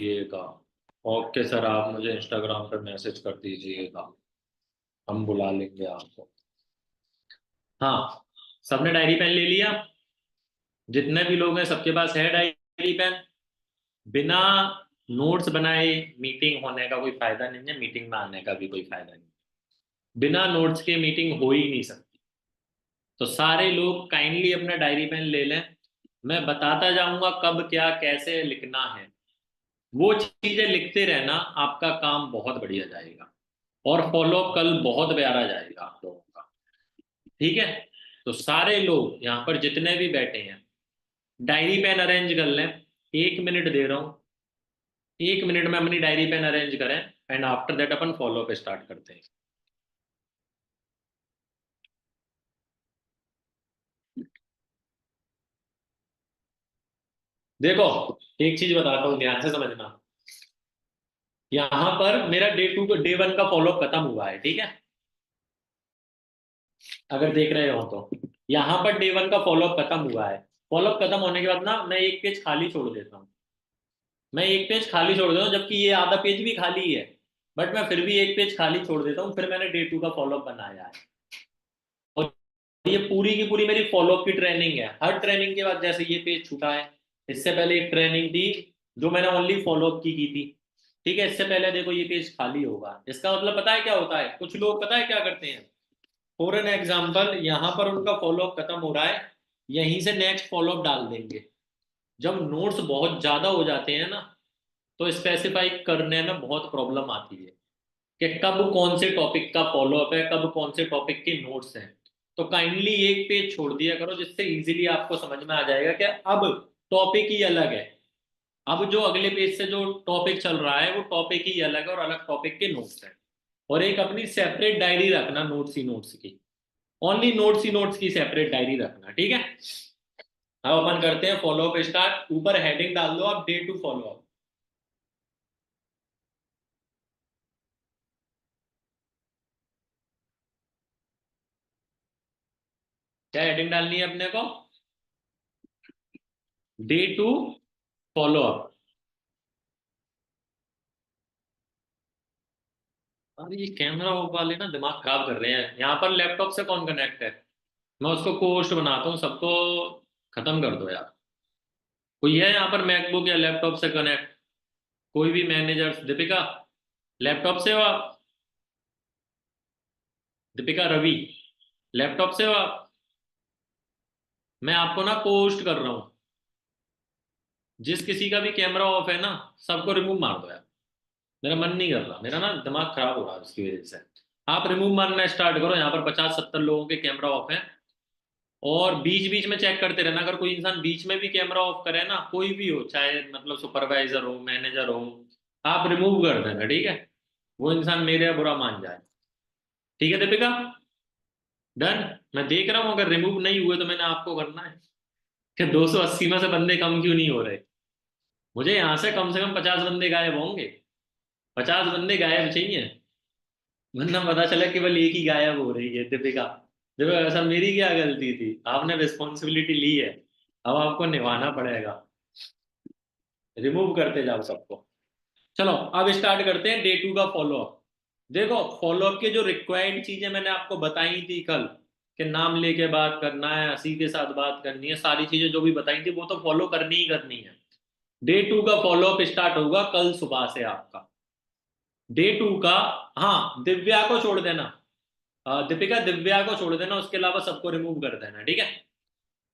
दीजिएगा। Okay sir, आप मुझे इंस्टाग्राम पर मैसेज कर दीजिएगा, हम बुला लेंगे आपको। हाँ, सबने डायरी पेन ले लिया? जितने भी लोग हैं सबके पास है डायरी पेन? बिना नोट्स बनाए मीटिंग होने का कोई फायदा नहीं है, मीटिंग में आने का भी कोई फायदा नहीं। बिना नोट्स के मीटिंग हो ही नहीं सकती। तो सारे लोग काइंडली अपना डायरी पेन ले लें। मैं बताता जाऊंगा कब क्या कैसे लिखना है। वो चीजें लिखते रहना, आपका काम बहुत बढ़िया जाएगा। और फॉलो कल बहुत प्यारा जाएगा आप लोगों का। ठीक है? तो सारे लोग यहाँ पर जितने भी बैठे हैं, डायरी पेन अरेंज कर लें। 1 मिनट दे रहा हूँ, 1 मिनट में अपनी डायरी पेन अरेंज करें। And after that upon follow पे स्टार्ट करते हैं। देखो, एक चीज बताता हूँ, ध्यान से समझना। यहाँ पर मेरा डे 1 का फॉलोअप खत्म हुआ है, ठीक है? अगर देख रहे हो तो यहाँ पर डे 1 का फॉलोअप खत्म हुआ है। फॉलोअप खत्म होने के बाद ना मैं एक पेज खाली छोड़ देता हूँ। मैं एक पेज खाली छोड़ देता हूँ, जबकि ये आधा पेज भी खाली है। बट मैं फिर भी एक पेज खाली छोड़ देता हूँ, फिर मैंने डे 2 का फॉलोअप बनाया है। और ये पूरी की पूरी मेरी फॉलोअप की ट्रेनिंग है। हर ट्रेनिंग के बाद जैसे ये पेज छूटा है, इससे पहले एक ट्रेनिंग थी जो मैंने ओनली फॉलोअप की थी। ठीक है? इससे पहले देखो ये पेज खाली होगा। इसका मतलब पता है क्या होता है? कुछ लोग पता है क्या करते हैं? फॉर एन एग्जाम्पल, यहाँ पर उनका फॉलोअप खत्म हो रहा है, यहीं से नेक्स्ट फॉलोअप डाल देंगे। जब नोट्स बहुत ज्यादा हो जाते हैं ना, तो स्पेसिफाई करने में बहुत प्रॉब्लम आती है कि कब कौन से टॉपिक का फॉलोअप है, कब कौन से टॉपिक के नोट्स हैं। तो काइंडली एक पेज छोड़ दिया करो, जिससे इजीली आपको समझ में आ जाएगा कि अब टॉपिक ही अलग है। अब जो अगले पेज से जो टॉपिक चल रहा है वो टॉपिक ही अलग है और अलग टॉपिक के नोट्स हैं। और एक अपनी सेपरेट डायरी रखना नोट्स ही नोट्स की। ओनली नोट्स ही नोट्स की सेपरेट डायरी रखना, ठीक है? अब अपन करते हैं फॉलोअप स्टार्ट। ऊपर हेडिंग डाल दो आप, डे 2 फॉलोअप। क्या हेडिंग डालनी है अपने को? Day 2 follow up. अरे ये कैमरा वाले ना दिमाग खराब कर रहे हैं। यहाँ पर लैपटॉप से कौन कनेक्ट है? मैं उसको कोस्ट बनाता हूँ सबको। खत्म कर दो यार। कोई है यहाँ पर मैकबुक या लैपटॉप से कनेक्ट? कोई भी मैनेजर? दीपिका, लैपटॉप से हो आप? दीपिका रवि, लैपटॉप से हो आप? मैं आपको ना पोस्ट कर रहा हूँ। जिस किसी का भी कैमरा ऑफ है ना, सबको रिमूव मार दो यार। मेरा मन नहीं कर रहा, मेरा ना दिमाग खराब हो रहा है उसकी वजह से। आप रिमूव मारना स्टार्ट करो। यहाँ पर 50-70 लोगों के कैमरा ऑफ है। और बीच बीच में चेक करते रहना। अगर कोई इंसान बीच में भी कैमरा ऑफ करे ना, कोई भी हो, चाहे मतलब सुपरवाइजर हो, मैनेजर हो, आप रिमूव कर देना, ठीक है? वो इंसान मेरे बुरा मान जाए। ठीक है दीपिका? डन। मैं देख रहा हूँ, अगर रिमूव नहीं हुए तो मैंने आपको करना है कि 280 में से बंदे कम क्यों नहीं हो रहे। मुझे यहाँ से कम 50 बंदे गायब होंगे। 50 बंदे गायब चाहिए, वरना पता चला केवल एक ही गायब हो रही है। दीपिका, देखो ऐसा मेरी क्या गलती थी? आपने रिस्पॉन्सिबिलिटी ली है, अब आपको निभाना पड़ेगा। रिमूव करते जाओ सबको। चलो, अब स्टार्ट करते हैं डे 2 का फॉलोअप। देखो, फॉलोअप के जो रिक्वायर्ड चीजें मैंने आपको बताई थी कल, कि नाम लेके बात करना है, हंसी के साथ बात करनी है, सारी चीजें जो भी बताई थी वो तो फॉलो करनी ही करनी है। डे 2 का फॉलोअप स्टार्ट होगा कल सुबह से आपका। डे 2 का। हाँ, दिव्या को छोड़ देना। दीपिका, दिव्या को छोड़ देना, उसके अलावा सबको रिमूव कर देना, ठीक है?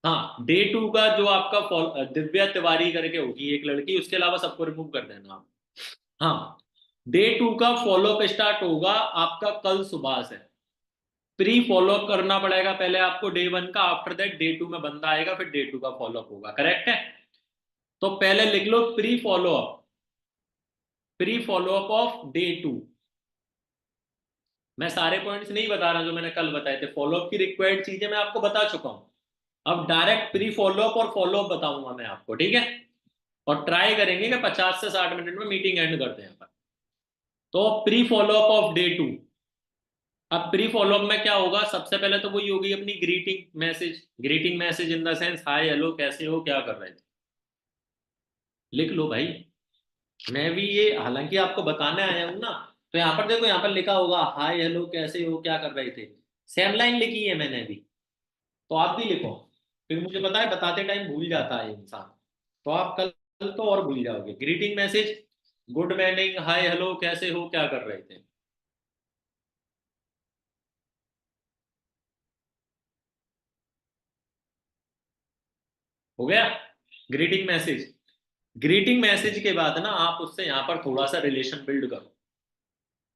हाँ, डे 2 का जो आपका दिव्या तिवारी करके होगी एक लड़की, उसके अलावा सबको रिमूव कर देना आप। हाँ, डे 2 का फॉलोअप स्टार्ट होगा आपका कल सुबह से। प्री फॉलोअप करना पड़ेगा पहले आपको डे 1 का, आफ्टर दैट डे 2 में बंदा आएगा, फिर डे 2 का फॉलोअप होगा, करेक्ट है? तो पहले लिख लो pre follow up. Pre follow up of day 2। मैं सारे पॉइंट्स नहीं बता रहा जो मैंने कल बताए थे। फॉलोअप की रिक्वायर्ड चीजें मैं आपको बता चुका हूं। अब डायरेक्ट प्री फॉलोअप और फॉलोअप बताऊंगा मैं आपको, ठीक है? और ट्राई करेंगे कि 50 से 60 मिनट में मीटिंग एंड करते हैं अपन। तो प्री फॉलोअप ऑफ डे 2। अब प्री फॉलोअप में क्या होगा? सबसे पहले तो वही होगी अपनी greeting message. Greeting message in the sense hi hello कैसे हो क्या कर रहे थे। लिख लो भाई। मैं भी ये हालांकि आपको बताने आया हूँ ना, तो यहाँ पर देखो, यहाँ पर लिखा होगा हाय हेलो कैसे हो क्या कर रहे थे, सेम लाइन लिखी है मैंने भी। तो आप भी लिखो। फिर मुझे पता है बताते टाइम भूल जाता है इंसान, तो आप कल कल तो और भूल जाओगे। Greeting message, good morning, hi hello कैसे हो क्या कर रहे थे। हो गया ग्रीटिंग मैसेज। ग्रीटिंग मैसेज के बाद ना आप उससे यहाँ पर थोड़ा सा रिलेशन बिल्ड करो।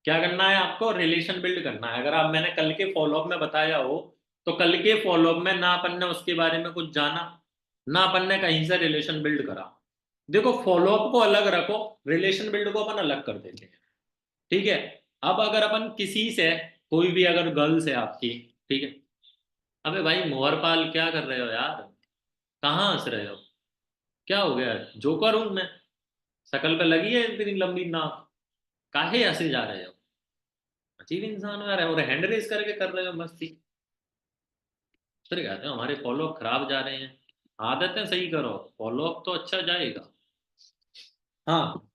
क्या करना है आपको, रिलेशन बिल्ड करना है। अगर आप, मैंने कल के फॉलोअप में बताया हो, तो कल के फॉलोअप में ना अपन ने उसके बारे में कुछ जाना, ना अपन ने कहीं से रिलेशन बिल्ड करा। देखो फॉलोअप को अलग रखो, रिलेशन बिल्ड को अपन अलग कर देते हैं। ठीक है। अब अगर अपन किसी से, कोई भी अगर गर्ल्स है आपकी, ठीक है, अबे भाई मोहरपाल क्या कर रहे हो यार, कहाँ हंस रहे हो, क्या हो गया, जोकर हूं मैं, शकल पे लगी है इतनी लंबी नाक, काहे हंसे जा रहे हो, अजीब इंसान हो यार, और हैंड रेस करके कर रहे हो मस्ती। फिर कहते हो हमारे फॉलो खराब जा रहे हैं। आदतें सही करो, फॉलो अप तो अच्छा जाएगा। हाँ।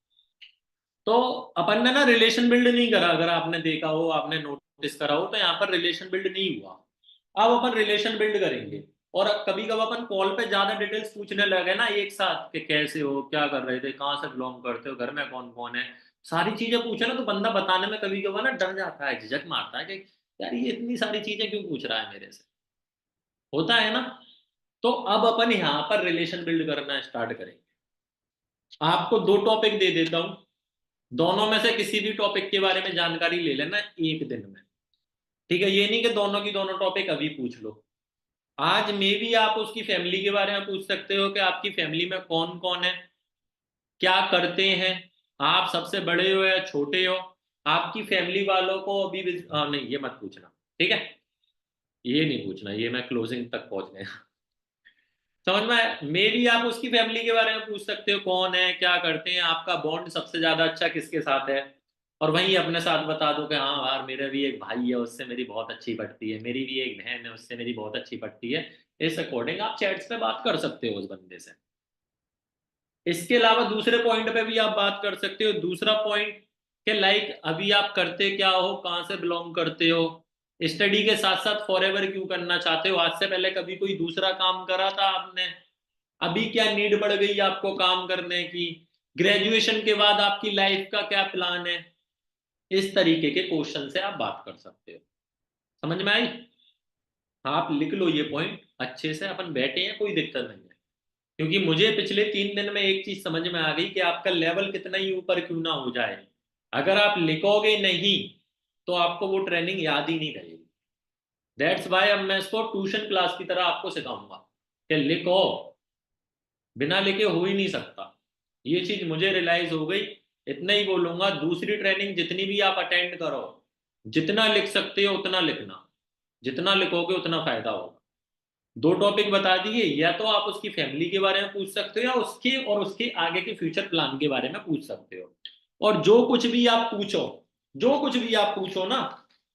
तो अपन ने ना रिलेशन बिल्ड नहीं करा, अगर आपने देखा हो, आपने नोटिस करा हो, तो यहाँ पर रिलेशन बिल्ड नहीं हुआ। अब अपन रिलेशन बिल्ड करेंगे। और कभी कभी अपन कॉल पे ज्यादा डिटेल्स पूछने लगे ना एक साथ, कि कैसे हो क्या कर रहे थे कहाँ से बिलोंग करते हो घर में कौन कौन है, सारी चीजें पूछे ना, तो बंदा बताने में कभी कभी ना डर जाता है, झिझक मारता है कि यार ये इतनी सारी चीजें क्यों पूछ रहा है मेरे से। होता है ना। तो अब अपन यहाँ पर रिलेशन बिल्ड करना स्टार्ट करेंगे। आपको दो टॉपिक दे देता हूँ, दोनों में से किसी भी टॉपिक के बारे में जानकारी ले लेना एक दिन में। ठीक है, ये नहीं कि दोनों की दोनों टॉपिक अभी पूछ लो। आज मे भी आप उसकी फैमिली के बारे में पूछ सकते हो कि आपकी फैमिली में कौन कौन है, क्या करते हैं, आप सबसे बड़े हो या छोटे हो, आपकी फैमिली वालों को अभी नहीं ये मत पूछना। ठीक है, ये नहीं पूछना, ये मैं क्लोजिंग तक पहुंच गया। समझ में, मे भी आप उसकी फैमिली के बारे में पूछ सकते हो, कौन है क्या करते हैं, आपका बॉन्ड सबसे ज्यादा अच्छा किसके साथ है। और वहीं अपने साथ बता दो कि हाँ यार मेरा भी एक भाई है उससे मेरी बहुत अच्छी पड़ती है, मेरी भी एक बहन है उससे मेरी बहुत अच्छी पड़ती है। इस अकॉर्डिंग आप चैट्स पे बात कर सकते हो उस बंदे से। इसके अलावा दूसरे पॉइंट पे भी आप बात कर सकते हो। दूसरा पॉइंट कि लाइक अभी आप करते क्या हो, कहाँ से बिलोंग करते हो, स्टडी के साथ साथ फॉरएवर क्यों करना चाहते हो, आज से पहले कभी कोई दूसरा काम करा था आपने, अभी क्या नीड बढ़ गई आपको काम करने की, ग्रेजुएशन के बाद आपकी लाइफ का क्या प्लान है। इस तरीके के क्वेश्चन से आप बात कर सकते हो। समझ में आई। आप लिख लो ये पॉइंट अच्छे से, अपन बैठे हैं कोई दिक्कत नहीं है। क्योंकि मुझे पिछले 3 दिन में एक चीज समझ में आ गई कि आपका लेवल कितना ही ऊपर क्यों ना हो जाए, अगर आप लिखोगे नहीं तो आपको वो ट्रेनिंग याद ही नहीं रहेगी। दैट्स वाई अब मैं इसको ट्यूशन क्लास की तरह आपको सिखाऊंगा कि लिखो, बिना लिखे हो ही नहीं सकता। ये चीज मुझे रियलाइज हो गई। इतना ही बोलूंगा, दूसरी ट्रेनिंग जितनी भी आप अटेंड करो, जितना लिख सकते हो उतना लिखना, जितना लिखोगे उतना फायदा होगा। दो टॉपिक बता दिए, या तो आप उसकी फैमिली के बारे में पूछ सकते हो, या उसके और उसके आगे के फ्यूचर प्लान के बारे में पूछ सकते हो। और जो कुछ भी आप पूछो, जो कुछ भी आप पूछो ना,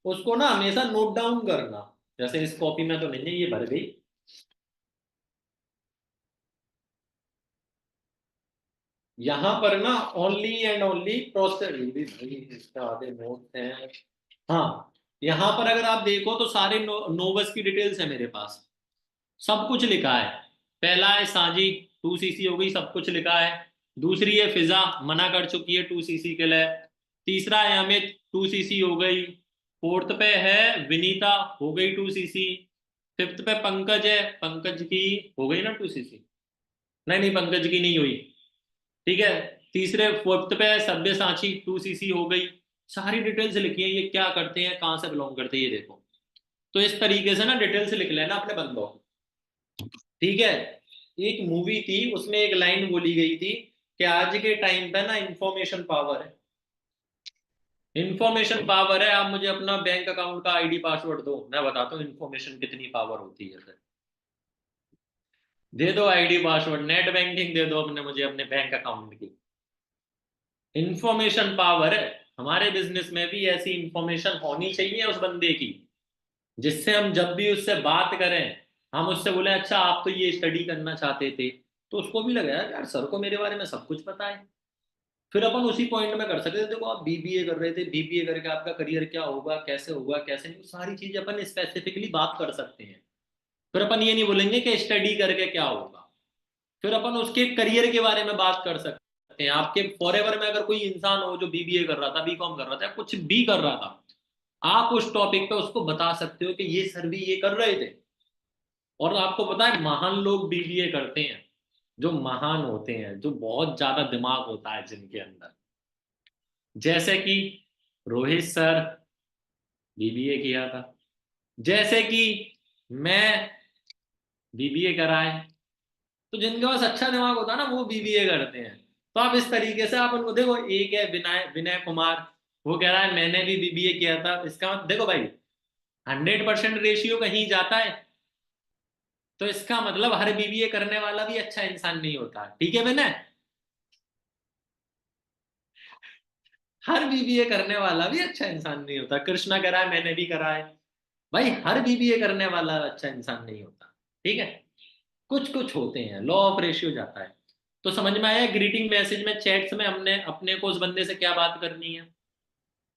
उसको ना हमेशा नोट डाउन करना। जैसे इस कॉपी में तो नहीं है, ये भर गई। यहाँ पर ना ओनली एंड ओनली प्रोसेस भी भाई, इसका आधे नोट हैं। हाँ, यहाँ पर अगर आप देखो तो सारे नोवस की डिटेल्स है मेरे पास, सब कुछ लिखा है। पहला है साजी, 2 सीसी हो गई, सब कुछ लिखा है। दूसरी है फिजा, मना कर चुकी है 2 सीसी के लिए। तीसरा है अमित, 2 सीसी हो गई। फोर्थ पे है विनीता, हो गई 2 सीसी। फिफ्थ पे पंकज है, पंकज की हो गई ना 2 सीसी। नहीं नहीं, पंकज की नहीं हुई। ठीक है। तीसरे फोर्थ पे है सब्य साची, 2 सीसी हो गई। सारी डिटेल्स लिखी है, ये क्या करते हैं कहाँ से बिलोंग करते हैं ये देखो। तो इस तरीके से ना डिटेल्स लिख लेना अपने बंदों। ठीक है। एक मूवी थी उसमें एक लाइन बोली गई थी कि आज के टाइम पे ना इंफॉर्मेशन पावर है। इंफॉर्मेशन पावर है, आप मुझे अपना बैंक अकाउंट का आईडी पासवर्ड दो, मैं बताता हूँ इंफॉर्मेशन कितनी पावर होती है फिर। दे दो आईडी पासवर्ड, नेट बैंकिंग दे दो अपने मुझे अपने बैंक अकाउंट की। इंफॉर्मेशन पावर है। हमारे बिजनेस में भी ऐसी इंफॉर्मेशन होनी चाहिए उस बंदे की, जिससे हम जब भी उससे बात करें, हम उससे बोले अच्छा आप तो ये स्टडी करना चाहते थे, तो उसको भी लगा यार, यार सर को मेरे बारे में सब कुछ पता है। फिर अपन उसी पॉइंट में कर सकते थे, देखो आप बीबीए कर रहे थे, बीबीए करके आपका करियर क्या होगा कैसे नहीं, सारी चीजें अपन स्पेसिफिकली बात कर सकते हैं। फिर अपन ये नहीं बोलेंगे कि स्टडी करके क्या होगा, फिर अपन उसके करियर के बारे में बात कर सकते हैं। आपके फॉरएवर में अगर कोई इंसान हो जो बीबीए कर रहा था, बीकॉम कर रहा था, कुछ भी कर रहा था, आप उस टॉपिक पे उसको बता सकते हो कि ये सर भी ये कर रहे थे। और आपको पता है महान लोग बीबीए करते हैं, जो महान होते हैं, जो बहुत ज्यादा दिमाग होता है जिनके अंदर, जैसे कि रोहित सर बीबीए किया था, जैसे कि मैं बीबीए करा है। तो जिनके पास अच्छा दिमाग होता है ना, वो बीबीए करते हैं। तो आप इस तरीके से आप उनको देखो, एक है विनय विनय कुमार, वो कह रहा है मैंने भी बीबीए किया था, इसका मतलब देखो भाई, 100% रेशियो कहीं जाता है, तो इसका मतलब हर बीबीए करने वाला भी अच्छा इंसान नहीं होता, ठीक है विनय? हर बीबीए करने वाला भी अच्छा इंसान नहीं होता। कृष्णा करा है, मैंने भी करा है, भाई हर बीबीए करने वाला अच्छा इंसान नहीं होता, ठीक है? कुछ कुछ होते हैं, लॉ ऑफ रेशियो जाता है। तो समझ में आया ग्रीटिंग मैसेज में, चैट्स में हमने अपने को उस बंदे से क्या बात करनी है,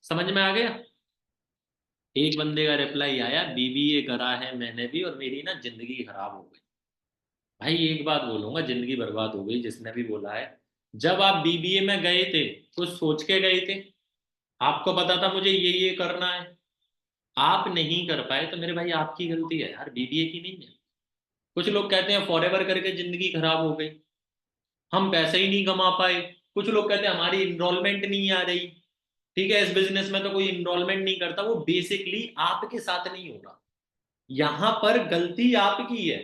समझ में आ गया? एक बंदे का रिप्लाई आया, बीबीए करा है मैंने भी और मेरी ना जिंदगी खराब हो गई। भाई एक बात बोलूंगा, जिंदगी बर्बाद हो गई जिसने भी बोला है। जब आप बीबीए में गए थे, कुछ सोच के गए थे? आपको पता था मुझे ये करना है, आप नहीं कर पाए, तो मेरे भाई आपकी गलती है यार, बीबीए की नहीं है। कुछ लोग कहते हैं फॉरएवर करके जिंदगी खराब हो गई, हम पैसे ही नहीं कमा पाए। कुछ लोग कहते हैं हमारी इनरोलमेंट नहीं आ रही। ठीक है, इस बिजनेस में तो कोई इनरोलमेंट नहीं करता, वो बेसिकली आपके साथ नहीं होगा। यहां पर गलती आपकी है।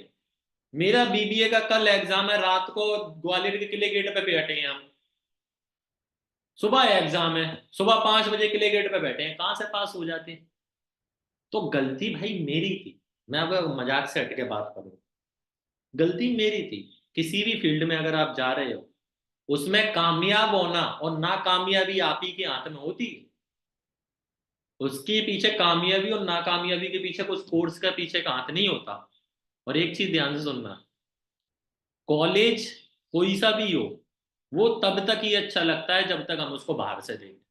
मेरा बीबीए का कल एग्जाम है, रात को ग्वालियर के किले गेट पे बैठे हैं हम, सुबह एग्जाम है, सुबह 5 बजे किले गेट पे बैठे हैं, कहां से पास हो जाते हैं? तो गलती भाई मेरी थी। मैं अगर मजाक से हट के बात करूं, गलती मेरी थी। किसी भी फील्ड में अगर आप जा रहे हो, उसमें कामयाब होना और नाकामयाबी आप ही के हाथ में होती है। उसके पीछे कामयाबी और नाकामयाबी के पीछे कुछ कोर्स का पीछे का हाथ नहीं होता। और एक चीज ध्यान से सुनना, कॉलेज कोई सा भी हो, वो तब तक ही अच्छा लगता है जब तक हम उसको बाहर से देखें।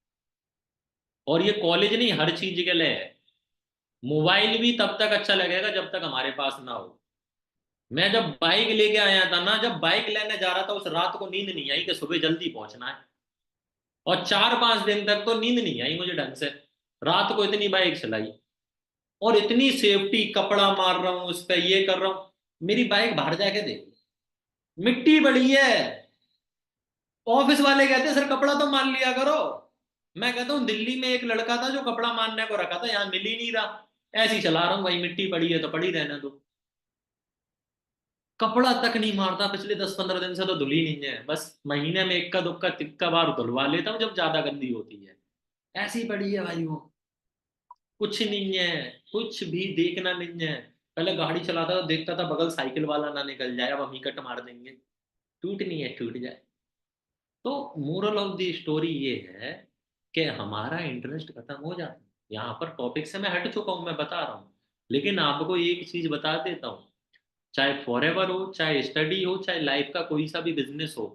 और ये कॉलेज नहीं, हर चीज के लिए है। मोबाइल भी तब तक अच्छा लगेगा जब तक हमारे पास ना हो। मैं जब बाइक लेके आया था ना, जब बाइक लेने जा रहा था, उस रात को नींद नहीं आई कि सुबह जल्दी पहुंचना है। और 4-5 दिन तक तो नींद नहीं आई मुझे ढंग से, रात को इतनी बाइक चलाई, और इतनी सेफ्टी, कपड़ा मार रहा हूं उस पर, ये कर रहा हूं। मेरी बाइक बाहर जाके देख, मिट्टी बड़ी है। ऑफिस वाले कहते हैं सर कपड़ा तो मान लिया करो। मैं कहता हूँ दिल्ली में एक लड़का था जो कपड़ा मानने को रखा था, यहाँ मिल ही नहीं रहा। ऐसे ही चला रहा हूँ भाई, मिट्टी पड़ी है तो पड़ी रहने दो। कपड़ा तक नहीं मारता पिछले 10-15 दिन से, तो धुली नहीं है, बस महीने में इक्का दुक्का तिक्का बार धुलवा लेता हूँ जब ज्यादा गंदी होती है। ऐसी पड़ी है भाई वो, कुछ नहीं है, कुछ भी देखना नहीं है। पहले गाड़ी चलाता तो देखता था बगल साइकिल वाला ना निकल जाए, अब हम ही कट मार देंगे, टूटनी है टूट जाए। तो मोरल ऑफ द स्टोरी ये है कि हमारा इंटरेस्ट खत्म हो जाता है। यहाँ पर टॉपिक से मैं हट चुका हूँ, मैं बता रहा हूँ। लेकिन आपको एक चीज बता देता हूँ, चाहे फॉरएवर हो, चाहे स्टडी हो, चाहे लाइफ का कोई सा भी बिजनेस हो,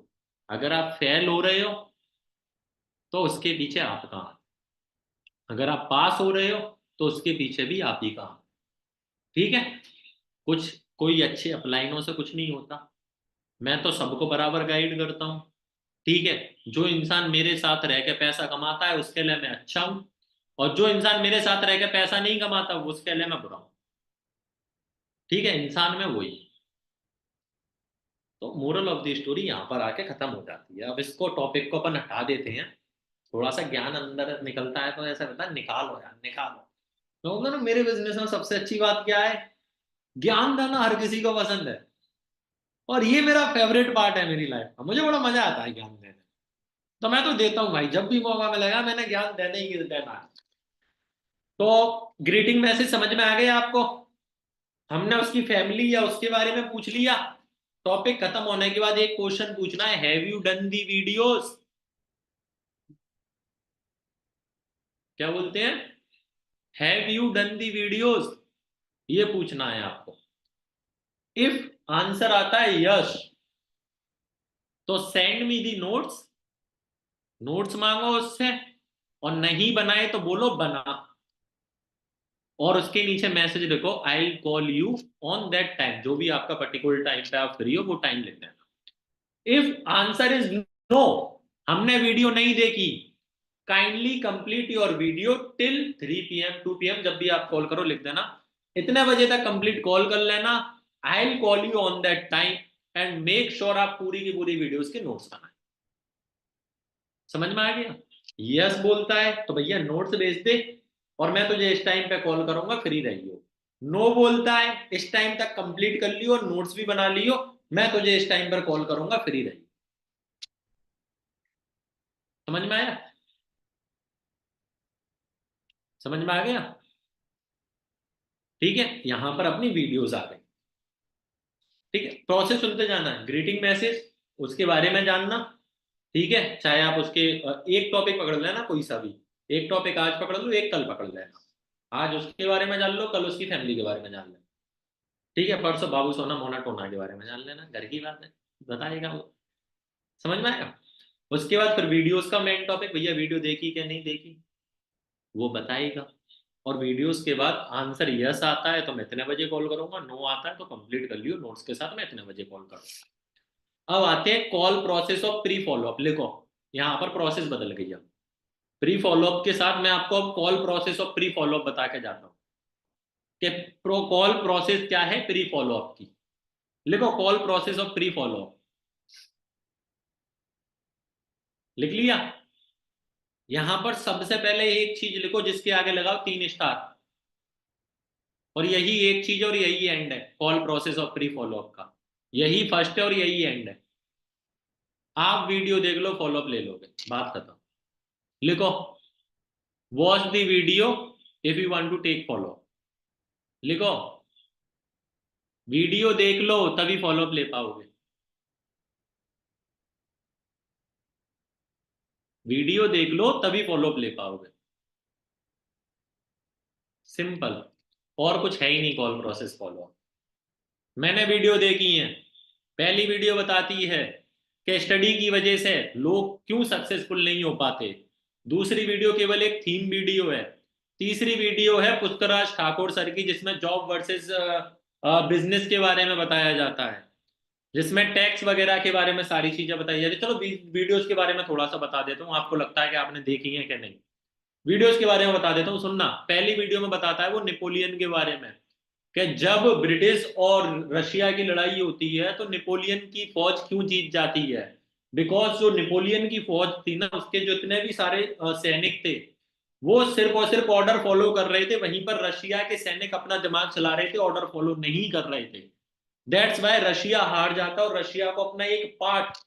अगर आप फेल हो रहे हो तो उसके पीछे आपका हाथ, अगर आप पास हो रहे हो तो उसके पीछे भी आप ही का हाथ। ठीक है? कुछ कोई अच्छे अपलाइनों से कुछ नहीं होता। मैं तो सबको बराबर गाइड करता हूँ। ठीक है, जो इंसान मेरे साथ रह के पैसा कमाता है उसके लिए मैं अच्छा हूँ, और जो इंसान मेरे साथ रह के पैसा नहीं कमाता उसके लिए मैं बुरा हूँ। ठीक है, इंसान में वही। तो मोरल ऑफ द स्टोरी यहाँ पर आके खत्म हो जाती है। अब इसको टॉपिक को अपन हटा देते हैं, थोड़ा सा ज्ञान अंदर निकलता है तो ऐसा लगता है निकालो यार निकालो। तो ना मेरे बिजनेस में सबसे अच्छी बात क्या है, ज्ञान देना हर किसी को पसंद है। और ये मेरा फेवरेट पार्ट है मेरी लाइफ का, मुझे बड़ा मजा आता है ज्ञान देने। तो मैं तो देता हूँ भाई, जब भी मौका मिलेगा मैंने ज्ञान देने ही देना है। तो ग्रीटिंग मैसेज समझ में आ गया आपको? हमने उसकी फैमिली या उसके बारे में पूछ लिया। टॉपिक खत्म होने के बाद एक क्वेश्चन पूछना है, have you done the videos? क्या बोलते हैं? Have you done the videos, ये पूछना है आपको। इफ आंसर आता है यस, तो सेंड मी दी नोट्स। नोट्स मांगो उससे, और नहीं बनाए तो बोलो बना, और उसके नीचे मैसेज लिखो I will call you on that time, जो भी आपका पर्टिकुलर टाइम पे आप फ्री हो वो टाइम लिख देना। इफ आंसर इज नो, हमने वीडियो नहीं देखी, kindly complete your video till 3 PM 2 PM, जब भी आप कॉल करो लिख देना इतने बजे तक कंप्लीट कॉल कर लेना, I will call you on that time, and make sure आप पूरी की पूरी वीडियोस के नोट्स बनाए। समझ में आ गया? यस बोलता है तो भैया नोट्स भेज दे, और मैं तुझे इस टाइम पे कॉल करूंगा, फ्री रहियो। नो बोलता है इस टाइम तक कंप्लीट कर लियो और नोट्स भी बना लियो, मैं तुझे इस टाइम पर कॉल करूंगा, फ्री रहियो। समझ में आया? समझ में आ गया? ठीक है, यहां पर अपनी वीडियोस आ गई। ठीक है, प्रोसेस सुनते जाना है। ग्रीटिंग मैसेज, उसके बारे में जानना। ठीक है, चाहे आप उसके एक टॉपिक पकड़ लेना कोई सा भी, एक टॉपिक आज पकड़ लो, एक कल पकड़ लेना। आज उसके बारे में जान लो, कल उसकी फैमिली के बारे में जान लेना। ठीक है, परसों बाबू सोना मोना टोना के बारे में जान लेना, घर की बात है, बताएगा वो। समझ में आएगा? उसके बाद फिर वीडियोस का मेन टॉपिक, भैया वीडियो देखी क्या नहीं देखी, वो बताएगा। और वीडियोस के बाद आंसर यस आता है तो मैं इतने बजे कॉल करूंगा, नो आता है तो कंप्लीट कर लियो नोट्स के साथ, मैं इतने बजे कॉल करूंगा। अब आते हैं call process of pre follow up. लिखो, यहाँ पर प्रोसेस बदल गई अब। प्री फॉलोअप के साथ मैं आपको अब call process of pre follow up बता के जाता हूँ कि प्रो कॉल प्रोसेस क्या है प्री फॉलोअप की। लिखो, call process of pre follow up. लिख लिया? यहां पर सबसे पहले एक चीज लिखो जिसके आगे लगाओ 3 स्टार, और यही एक चीज और यही एंड है call process of pre follow up का। यही फर्स्ट है और यही एंड है। आप वीडियो देख लो, फॉलोअप ले लोगे, बात खत्म। लिखो, watch the video if you want to take follow up. लिखो, वीडियो देख लो तभी फॉलोअप ले पाओगे। वीडियो देख लो तभी फॉलोअप ले पाओगे। सिंपल। और कुछ है ही नहीं कॉल प्रोसेस फॉलोअप। मैंने वीडियो देखी है। पहली वीडियो बताती है कि स्टडी की वजह से लोग क्यों सक्सेसफुल नहीं हो पाते। दूसरी वीडियो केवल एक थीम वीडियो है। तीसरी वीडियो है पुष्कराज ठाकुर सर की, जिसमें जॉब वर्सेस बिजनेस के बारे में बताया जाता है, जिसमें टैक्स वगैरह के बारे में सारी चीजें बताई जाती है। चलो वीडियोस के बारे में थोड़ा सा बता देता हूँ, आपको लगता है कि आपने देखी है कि नहीं। वीडियोस के बारे में बता देता हूँ, सुनना। पहली वीडियो में बताता है वो नेपोलियन के बारे में, कि जब ब्रिटिश और रशिया की लड़ाई होती है तो नेपोलियन की फौज क्यों जीत जाती है। बिकॉज जो नेपोलियन की फौज थी ना, उसके जो इतने भी सारे सैनिक थे, वो सिर्फ और सिर्फ ऑर्डर फॉलो कर रहे थे। वहीं पर रशिया के सैनिक अपना दिमाग चला रहे थे, ऑर्डर फॉलो नहीं कर रहे थे। दैट्स वाई रशिया हार जाता और रशिया को अपना एक पार्ट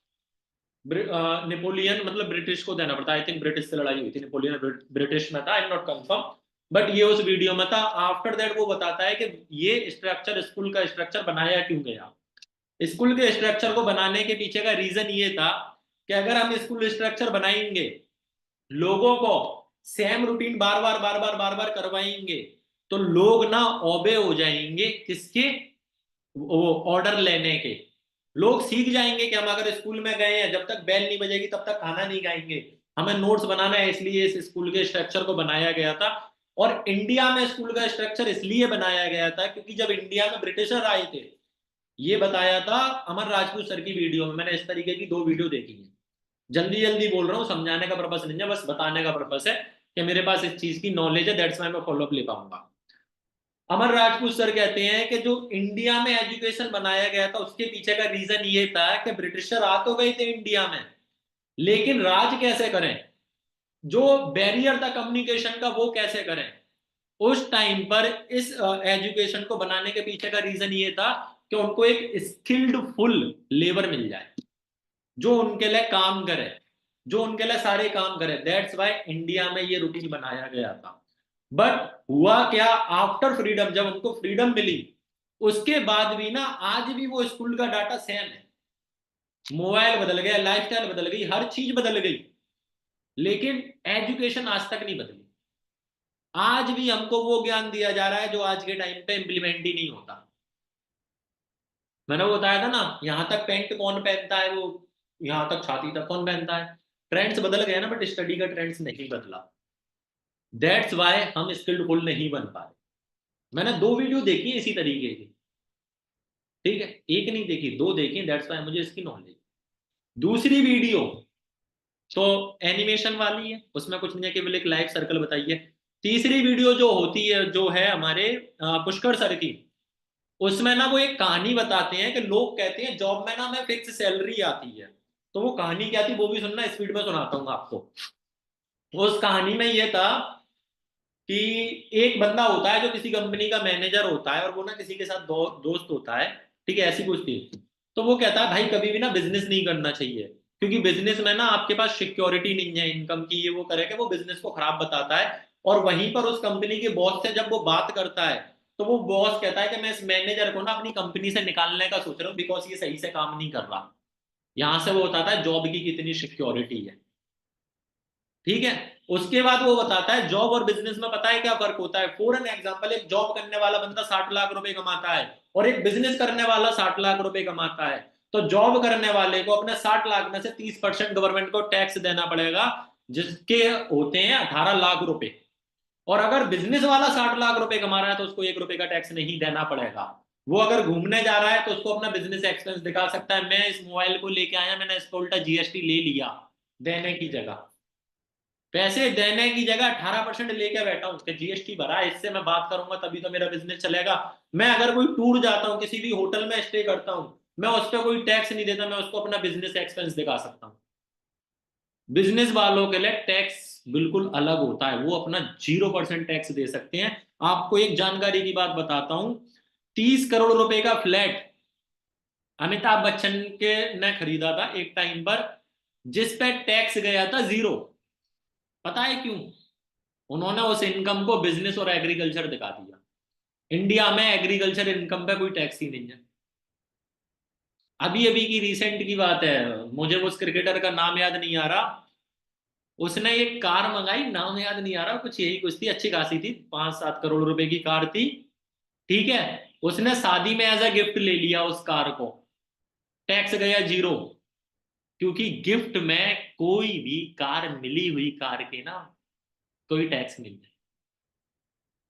नेपोलियन मतलब ब्रिटिश को देना पड़ता। आई थिंक ब्रिटिश से लड़ाई हुई थी, नेपोलियन ब्रिटिश में था, I am not confirm, but ये उस वीडियो में था। आफ्टर दैट वो बताता है कि ये स्ट्रक्चर, स्कूल का स्ट्रक्चर बनाया क्यों गया। स्कूल के स्ट्रक्चर को बनाने के पीछे का रीजन ये था कि अगर हम स्कूल स्ट्रक्चर बनाएंगे, लोगों को सेम रूटीन बार बार करवाएंगे, तो लोग ना ओबे हो जाएंगे किसके, वो ऑर्डर लेने के। लोग सीख जाएंगे कि हम अगर स्कूल में गए हैं, जब तक बेल नहीं बजेगी तब तक खाना नहीं खाएंगे। हमें नोट्स बनाना है, इसलिए इस स्कूल के स्ट्रक्चर को बनाया गया था। और इंडिया में स्कूल का स्ट्रक्चर इसलिए बनाया गया था क्योंकि जब इंडिया में ब्रिटिशर आए थे, ये बताया था अमर राजपूत सर की वीडियो में। मैंने इस तरीके की 2 वीडियो देखी है। जल्दी जल्दी बोल रहा हूँ, समझाने का पर्पस नहीं है, बस बताने का पर्पस है कि मेरे पास इस चीज की नॉलेज है, दैट्स वाई मैं फॉलोअप ले पाऊंगा। अमर राजपूत सर कहते हैं कि जो इंडिया में एजुकेशन बनाया गया था उसके पीछे का रीजन ये था कि ब्रिटिशर आ तो गए थे इंडिया में, लेकिन राज कैसे करें, जो बैरियर था कम्युनिकेशन का वो कैसे करें। उस टाइम पर इस एजुकेशन को बनाने के पीछे का रीजन ये था कि उनको एक स्किल्ड फुल लेबर मिल जाए, जो उनके लिए काम करे, जो उनके लिए सारे काम करे। दैट्स वाई इंडिया में ये रूटीन बनाया गया था। बट हुआ क्या, आफ्टर फ्रीडम, जब उनको फ्रीडम मिली, उसके बाद भी ना आज भी वो स्कूल का डाटा सेम है। मोबाइल बदल गया, लाइफस्टाइल बदल गई, हर चीज बदल गई, लेकिन एजुकेशन आज तक नहीं बदली। आज भी हमको वो ज्ञान दिया जा रहा है जो आज के टाइम पे इंप्लीमेंट ही नहीं होता। मैंने वो बताया था ना, यहां तक पैंट कौन पहनता है, वो यहां तक छाती तक कौन पहनता है। ट्रेंड्स बदल गए ना, बट स्टडी का ट्रेंड्स नहीं बदला। दैट्स वाई हम स्किल्डफुल नहीं बन पा रहे। मैंने 2 वीडियो देखी है इसी तरीके की, ठीक है, एक नहीं देखी, 2 देखी, दैट्स वाई मुझे इसकी नॉलेज। दूसरी वीडियो तो एनिमेशन वाली है, उसमें कुछ नहीं है, केवल एक लाइफ सर्कल बताइए। तीसरी वीडियो जो होती है, जो है हमारे पुष्कर सर की, उसमें ना वो एक कहानी बताते हैं कि लोग कहते हैं जॉब में ना हमें फिक्स सैलरी आती है। तो वो कहानी क्या थी वो भी सुनना, स्पीड में सुनाता हूँ आपको। उस कहानी में ये था कि एक बंदा होता है जो किसी कंपनी का मैनेजर होता है, और वो ना किसी के साथ दोस्त होता है, ठीक है, ऐसी कुछ थी। तो वो कहता है भाई कभी भी ना बिजनेस नहीं करना चाहिए, क्योंकि बिजनेस में ना आपके पास सिक्योरिटी नहीं है इनकम की, ये वो करेगा, वो बिजनेस को खराब बताता है। और वहीं पर उस कंपनी के बॉस से जब वो बात करता है, तो वो बॉस कहता है कि मैं इस मैनेजर को ना अपनी कंपनी से निकालने का सोच रहा हूँ, बिकॉज ये सही से काम नहीं कर रहा। यहां से वो बताता है जॉब की कितनी सिक्योरिटी है, ठीक है। उसके बाद वो बताता है जॉब और बिजनेस में पता है क्या फर्क होता है। फॉर एन एग्जांपल, एक जॉब करने वाला बंदा 60 लाख रुपए कमाता है, और एक बिजनेस करने वाला 60 लाख रुपए कमाता है। तो जॉब करने वाले को अपने 60 लाख में से 30% गवर्नमेंट को टैक्स देना पड़ेगा, जिसके होते हैं 18 लाख रुपए। और अगर बिजनेस वाला 60 लाख रुपए कमा रहा है तो उसको 1 रुपए का टैक्स नहीं देना पड़ेगा। वो अगर घूमने जा रहा है तो उसको अपना बिजनेस एक्सपेंस दिखा सकता है, मैं इस मोबाइल को लेके आया, मैंने इसको उल्टा जीएसटी ले लिया देने की जगह, पैसे देने की जगह 18% लेके बैठा हूं, उसके जीएसटी भरा है, इससे मैं बात करूंगा तभी तो मेरा बिजनेस चलेगा। मैं अगर कोई टूर जाता हूँ, किसी भी होटल में स्टे करता हूँ, मैं उस पर कोई टैक्स नहीं देता, मैं उसको अपना बिजनेस एक्सपेंस दिखा सकता हूँ। बिजनेस वालों के लिए टैक्स बिल्कुल अलग होता है, वो अपना 0% टैक्स दे सकते हैं। आपको एक जानकारी की बात बताता हूँ, 30 करोड़ रुपए का फ्लैट अमिताभ बच्चन के ने खरीदा था एक टाइम पर, जिस पे टैक्स गया था 0। पता है क्यों? उन्होंने उस इनकम को बिजनेस और एग्रीकल्चर दिखा दिया। इंडिया में एग्रीकल्चर इनकम पे कोई टैक्स ही नहीं है। अभी अभी की रिसेंट की बात है, मुझे उस क्रिकेटर का नाम याद नहीं आ रहा, उसने एक कार मंगाई, नाम याद नहीं आ रहा, कुछ यही कुछ थी, अच्छी खासी थी, 5-7 करोड़ रुपए की कार थी, ठीक है। उसने शादी में एज अ गिफ्ट ले लिया उस कार को, टैक्स गया 0। क्योंकि गिफ्ट में कोई भी कार, मिली हुई कार के ना कोई टैक्स नहीं है।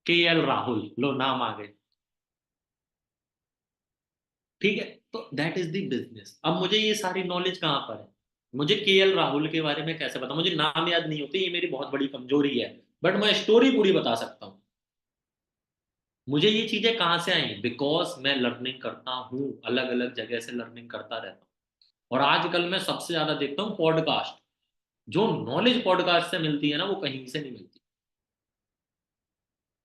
KL राहुल, लो नाम आ गए, ठीक है। तो दैट इज द बिजनेस। अब मुझे ये सारी नॉलेज कहाँ पर है? मुझे KL राहुल के बारे में कैसे पता? मुझे नाम याद नहीं होते, ये मेरी बहुत बड़ी कमजोरी है। बट मैं स्टोरी पूरी बता सकता हूँ। मुझे ये चीजें कहाँ से आई? बिकॉज मैं लर्निंग करता हूँ, अलग अलग जगह से लर्निंग करता रहता हूँ। और आजकल मैं सबसे ज्यादा देखता हूँ पॉडकास्ट। जो नॉलेज पॉडकास्ट से मिलती है ना, वो कहीं से नहीं मिलती।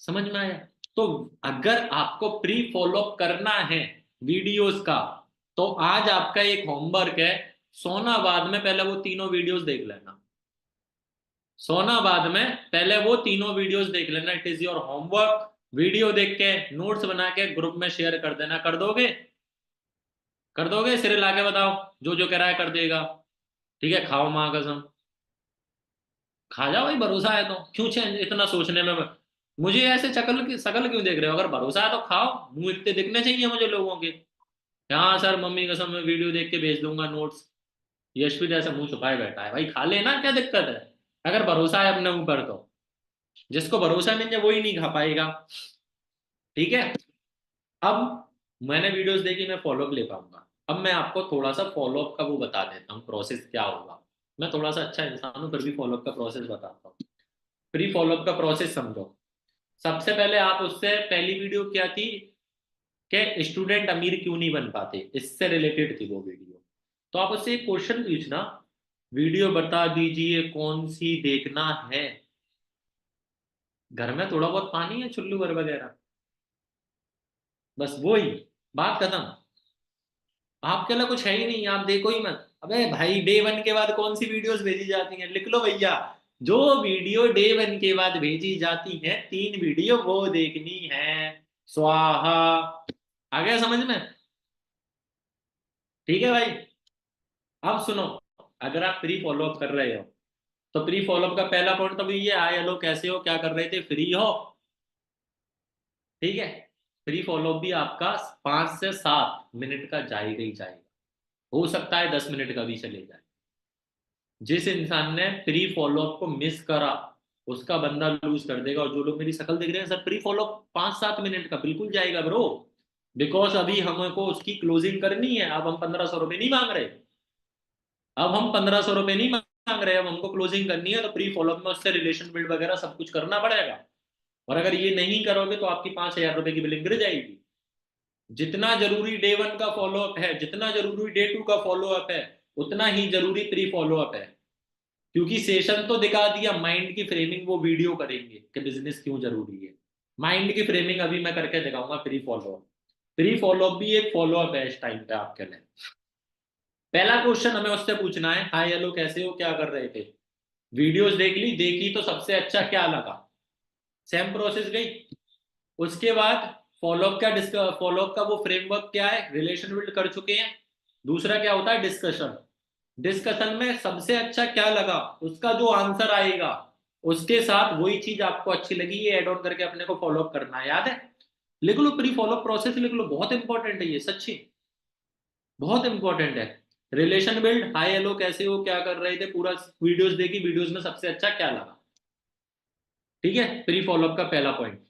समझ में आया? तो अगर आपको प्री फॉलो करना है वीडियोस का, तो आज आपका एक होमवर्क है, सोना बाद में पहले वो तीनों वीडियोस देख लेना। सोना बाद में पहले वो तीनों वीडियोस देख लेना, it is your homework. Video देख के नोट्स बना के ग्रुप में शेयर कर देना, कर दोगे? कर दोगे? सिरे लाके बताओ, जो जो कह रहा है कर देगा। ठीक है, खाओ माँ कसम, खा जाओ भाई, भरोसा है तो क्यों इतना सोचने में। मुझे ऐसे चकल की शकल क्यों देख रहे हो? अगर भरोसा है तो खाओ, मुंह इतने दिखने चाहिए मुझे लोगों के। हाँ सर, मम्मी कसम मैं वीडियो देख के भेज दूंगा नोट्स। यशवी जैसे मुंह छुपाए बैठा है, भाई खा लेना, क्या दिक्कत है? अगर भरोसा है अपने ऊपर तो। जिसको भरोसा नहीं है वही नहीं खा पाएगा, ठीक है। अब मैंने वीडियोस देखी, मैं फॉलोअप ले पाऊंगा। अब मैं आपको थोड़ा सा फॉलोअप का वो बता देता हूँ, प्रोसेस क्या होगा। मैं थोड़ा सा अच्छा इंसान हूँ, फिर भी फॉलोअप का प्रोसेस बताता हूँ। प्री फॉलोअप का प्रोसेस समझो। सबसे पहले आप उससे, पहली वीडियो क्या थी कि स्टूडेंट अमीर क्यों नहीं बन पाते, इससे रिलेटेड थी वो वीडियो। तो आप उससे एक क्वेश्चन पूछना, वीडियो बता दीजिए कौन सी देखना है। घर में थोड़ा बहुत पानी है, चुल्लू भर वगैरह, बस वो ही, बात खत्म। आपके लिए कुछ है ही नहीं, आप देखो ही मत। अबे भाई, डे 1 के बाद कौन सी वीडियोस भेजी जाती हैं, लिख लो भैया। जो वीडियो डे 1 के बाद भेजी जाती है, 3 वीडियो वो देखनी है। स्वाहा। आ गया समझ में? ठीक है भाई। अब सुनो, अगर आप प्री फॉलोअप कर रहे हो, तो प्री फॉलोअप का पहला पॉइंट तो ये, हाय हेलो कैसे हो, क्या कर रहे थे, फ्री हो? ठीक है। प्री फॉलोअप भी आपका 5 से 7 मिनट का जाएगा ही जाएगा, हो सकता है 10 मिनट का भी चले जाए। जिस इंसान ने प्री फॉलोअप को मिस करा उसका बंदा लूज कर देगा। और जो लोग मेरी शक्ल देख रहे हैं, सर प्री फॉलोअप 5-7 मिनट का बिल्कुल जाएगा ब्रो। बिकॉज अभी हमको उसकी क्लोजिंग करनी है। अब हम 1500 रुपये नहीं मांग रहे। अब हम 1500 रुपये नहीं मांग रहे, अब हमको क्लोजिंग करनी है, तो प्री फॉलोअप में उससे रिलेशन बिल्ड वगैरह सब कुछ करना पड़ेगा। और अगर ये नहीं करोगे तो आपकी 5,000 रुपए की बिलिंग गिर जाएगी। जितना जरूरी डे वन का फॉलोअप है, जितना जरूरी डे टू का फॉलोअप है, उतना ही जरूरी प्री फॉलोअप है। क्योंकि सेशन तो दिखा दिया, माइंड की फ्रेमिंग वो वीडियो करेंगे कि बिजनेस क्यों जरूरी है। माइंड की फ्रेमिंग अभी मैं करके दिखाऊंगा प्री फॉलोअप। प्री फॉलोअप भी एक फॉलोअप है इस टाइम पे आपके लिए। पहला क्वेश्चन हमें उससे पूछना है, हाय हेलो कैसे हो, क्या कर रहे थे। वीडियोस देख ली, देखी तो सबसे अच्छा क्या लगा। सेम प्रोसेस गई। उसके बाद फॉलोअप क्या, फॉलोअप का वो फ्रेमवर्क क्या है, रिलेशन बिल्ड कर चुके हैं। दूसरा क्या होता है, डिस्कशन। डिस्कशन में सबसे अच्छा क्या लगा उसका जो आंसर आएगा, उसके साथ वही चीज आपको अच्छी लगी ये ऐड ऑन करके अपने को फॉलोअप करना है। याद है, लिख लो प्री फॉलोअप प्रोसेस, लिख लो, बहुत इंपॉर्टेंट है ये, सच्ची बहुत इंपॉर्टेंट है। रिलेशन बिल्ड, हाय हेलो कैसे हो, क्या कर रहे थे, पूरा वीडियोस देखी, वीडियोस में सबसे अच्छा क्या लगा। ठीक है, प्री फॉलोअप का पहला पॉइंट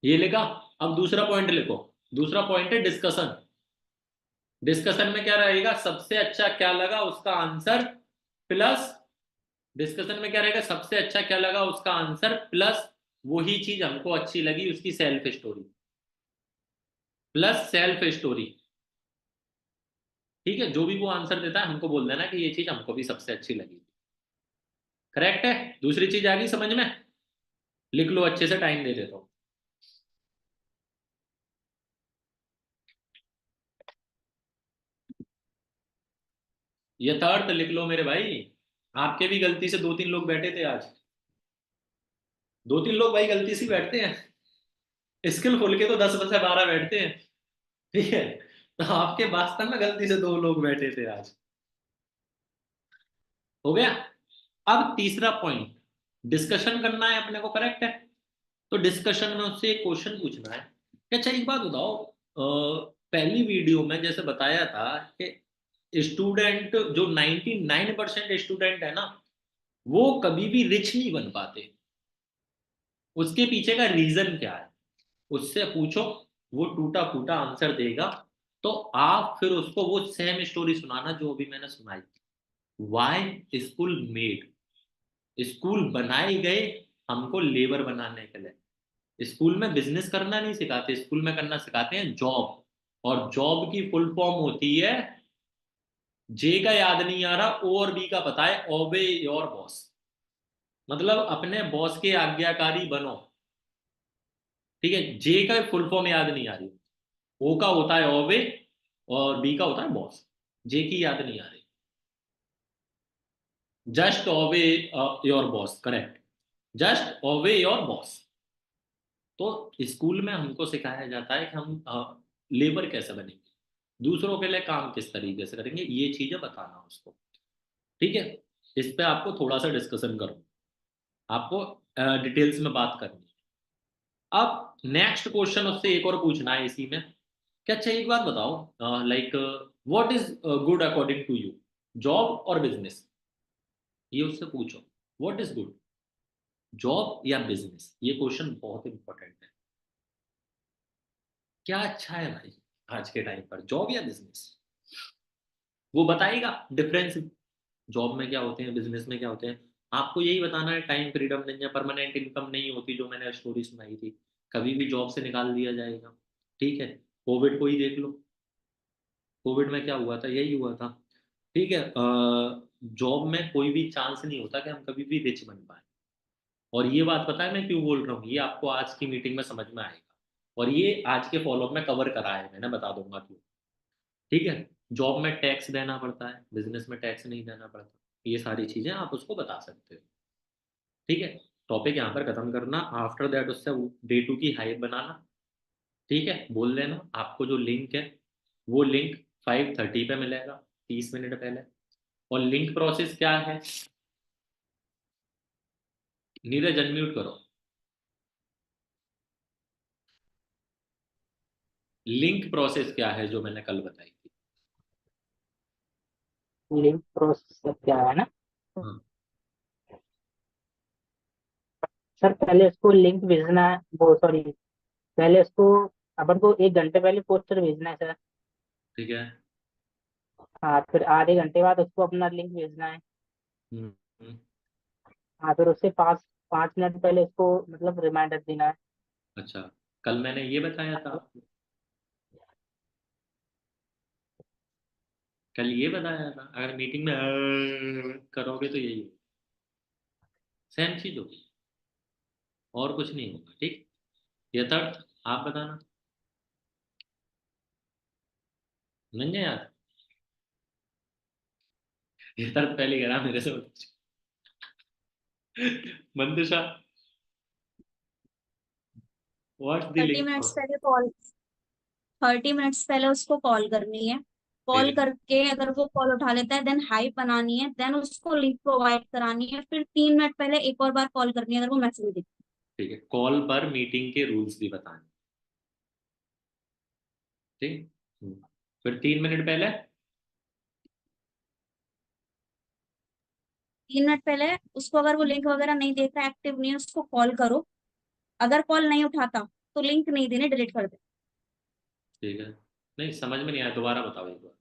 ये लिखा। अब दूसरा पॉइंट लिखो। दूसरा पॉइंट है डिस्कशन। डिस्कशन में क्या रहेगा, सबसे अच्छा क्या लगा उसका आंसर प्लस, डिस्कशन में क्या रहेगा, सबसे अच्छा क्या लगा उसका आंसर प्लस वही चीज हमको अच्छी लगी उसकी self story, plus self story. ठीक है, जो भी वो आंसर देता है हमको बोल देना कि ये चीज हमको भी सबसे अच्छी लगी। करेक्ट है। दूसरी चीज आ गई समझ में। लिख लो अच्छे से, टाइम दे देता हूँ। यथार्थ लिख लो मेरे भाई। आपके भी गलती से 2-3 लोग बैठे थे आज। 2-3 लोग भाई गलती से बैठते हैं। स्किल खोल के तो 10 में से 12 बैठते हैं। ठीक है, तो आपके वास्तव में गलती से 2 लोग बैठे थे आज। हो गया। अब तीसरा पॉइंट, डिस्कशन करना है अपने को, करेक्ट है। तो डिस्कशन में उससे एक क्वेश्चन पूछना है कि अच्छा एक बात बताओ, पहली वीडियो में जैसे बताया था कि स्टूडेंट जो 99% स्टूडेंट है ना, वो कभी भी रिच नहीं बन पाते। उसके पीछे का रीजन क्या है, उससे पूछो। वो टूटा फूटा आंसर देगा। तो आप फिर उसको वो सेम स्टोरी सुनाना जो अभी मैंने सुनाई। वाई स्कूल मेड, स्कूल बनाए गए हमको लेबर बनाने के लिए। स्कूल में बिजनेस करना नहीं सिखाते, स्कूल में करना सिखाते हैं जॉब। और जॉब की फुल फॉर्म होती है, जे का याद नहीं आ रहा, ओ और बी का पता है, ओबे योर बॉस। मतलब अपने बॉस के आज्ञाकारी बनो। ठीक है, जे का फुल फॉर्म याद नहीं आ रही। ओ का होता है ओबे, और बी का होता है बॉस। जे की याद नहीं आ रही। जस्ट ओबे योर बॉस, करेक्ट। जस्ट ओबे योर बॉस। तो स्कूल में हमको सिखाया जाता है कि हम लेबर कैसे बनेंगे, दूसरों के लिए काम किस तरीके से करेंगे, ये चीजें बताना उसको। ठीक है, इस पे आपको थोड़ा सा डिस्कशन करो, आपको डिटेल्स में बात करनी है। अब नेक्स्ट क्वेश्चन उससे एक और पूछना है इसी में कि अच्छा एक बात बताओ, like what is good according to you, job और बिजनेस। ये उससे पूछो, व्हाट इज गुड, जॉब या बिजनेस। ये क्वेश्चन बहुत इंपॉर्टेंट है। क्या अच्छा है भाई आज के टाइम पर, जॉब या बिजनेस। वो बताएगा डिफरेंस, जॉब में क्या होते हैं, बिजनेस में क्या होते हैं। आपको यही बताना है, टाइम फ्रीडम नहीं है, परमानेंट इनकम नहीं होती, जो मैंने स्टोरी सुनाई थी, कभी भी जॉब से निकाल दिया जाएगा। ठीक है, कोविड को ही देख लो। कोविड में क्या हुआ था, यही हुआ था। ठीक है, जॉब में कोई भी चांस नहीं होता कि हम कभी भी रिच बन पाए। और ये बात पता है मैं क्यों बोल रहा हूँ, ये आपको आज की मीटिंग में समझ में आएगा। और ये आज के फॉलोअप में कवर करा है मैंने, बता दूंगा क्यों। ठीक है, जॉब में टैक्स देना पड़ता है, बिजनेस में टैक्स नहीं देना पड़ता। ये सारी चीजें आप उसको बता सकते हो। ठीक है, टॉपिक यहाँ पर खत्म करना, आफ्टर दैट उससे डे टू की हाइप बनाना। ठीक है, बोल देना आपको जो लिंक है, वो लिंक 5:30 पे मिलेगा, 30 मिनट पहले। और लिंक प्रोसेस क्या है, नीरज अनम्यूट करो। लिंक प्रोसेस क्या है जो मैंने कल बताई थी। लिंक प्रोसेस क्या है ना हाँ सर? पहले इसको लिंक भेजना है, वो सॉरी, पहले इसको अपन को 1 घंटे पहले पोस्टर भेजना है सर। ठीक है। हाँ, फिर आधे घंटे बाद उसको अपना लिंक भेजना है। हम्म, हम्म, हाँ, फिर उससे 5 5 मिनट पहले उसको मतलब रिमाइंडर देना है। अच्छा, कल मैंने ये बताया था हाँ, आपको, कल ये बताया था अगर मीटिंग में करोगे तो यही होगा, सेम चीज होगी, और कुछ नहीं होगा। ठीक, यथार्थ आप बताना, नहीं है यार, यथार्थ पहले करा मेरे से मंदुषा, व्हाट्स द 30 मिनट्स लिंक? पहले कॉल 30 मिनट्स पहले उसको कॉल करनी है। ठीक कॉल है, करके अगर वो कॉल उठा लेता है देन हाई बनानी है, देन उसको लिंक प्रोवाइड करानी है, फिर 3 मिनट पहले एक और बार कॉल करनी है अगर वो मैसेज दिखे। ठीक है, कॉल पर मीटिंग के रूल्स भी बताने। ठीक। फिर 3 मिनट पहले। 3 मिनट पहले उसको अगर वो लिंक वगैरह नहीं देख रहा, एक्टिव नहीं है, उसको कॉल करो। अगर कॉल नहीं उठाता तो लिंक नहीं देने, डिलीट कर दे। ठीक है, नहीं समझ में नहीं आया, दोबारा बताओ एक बार।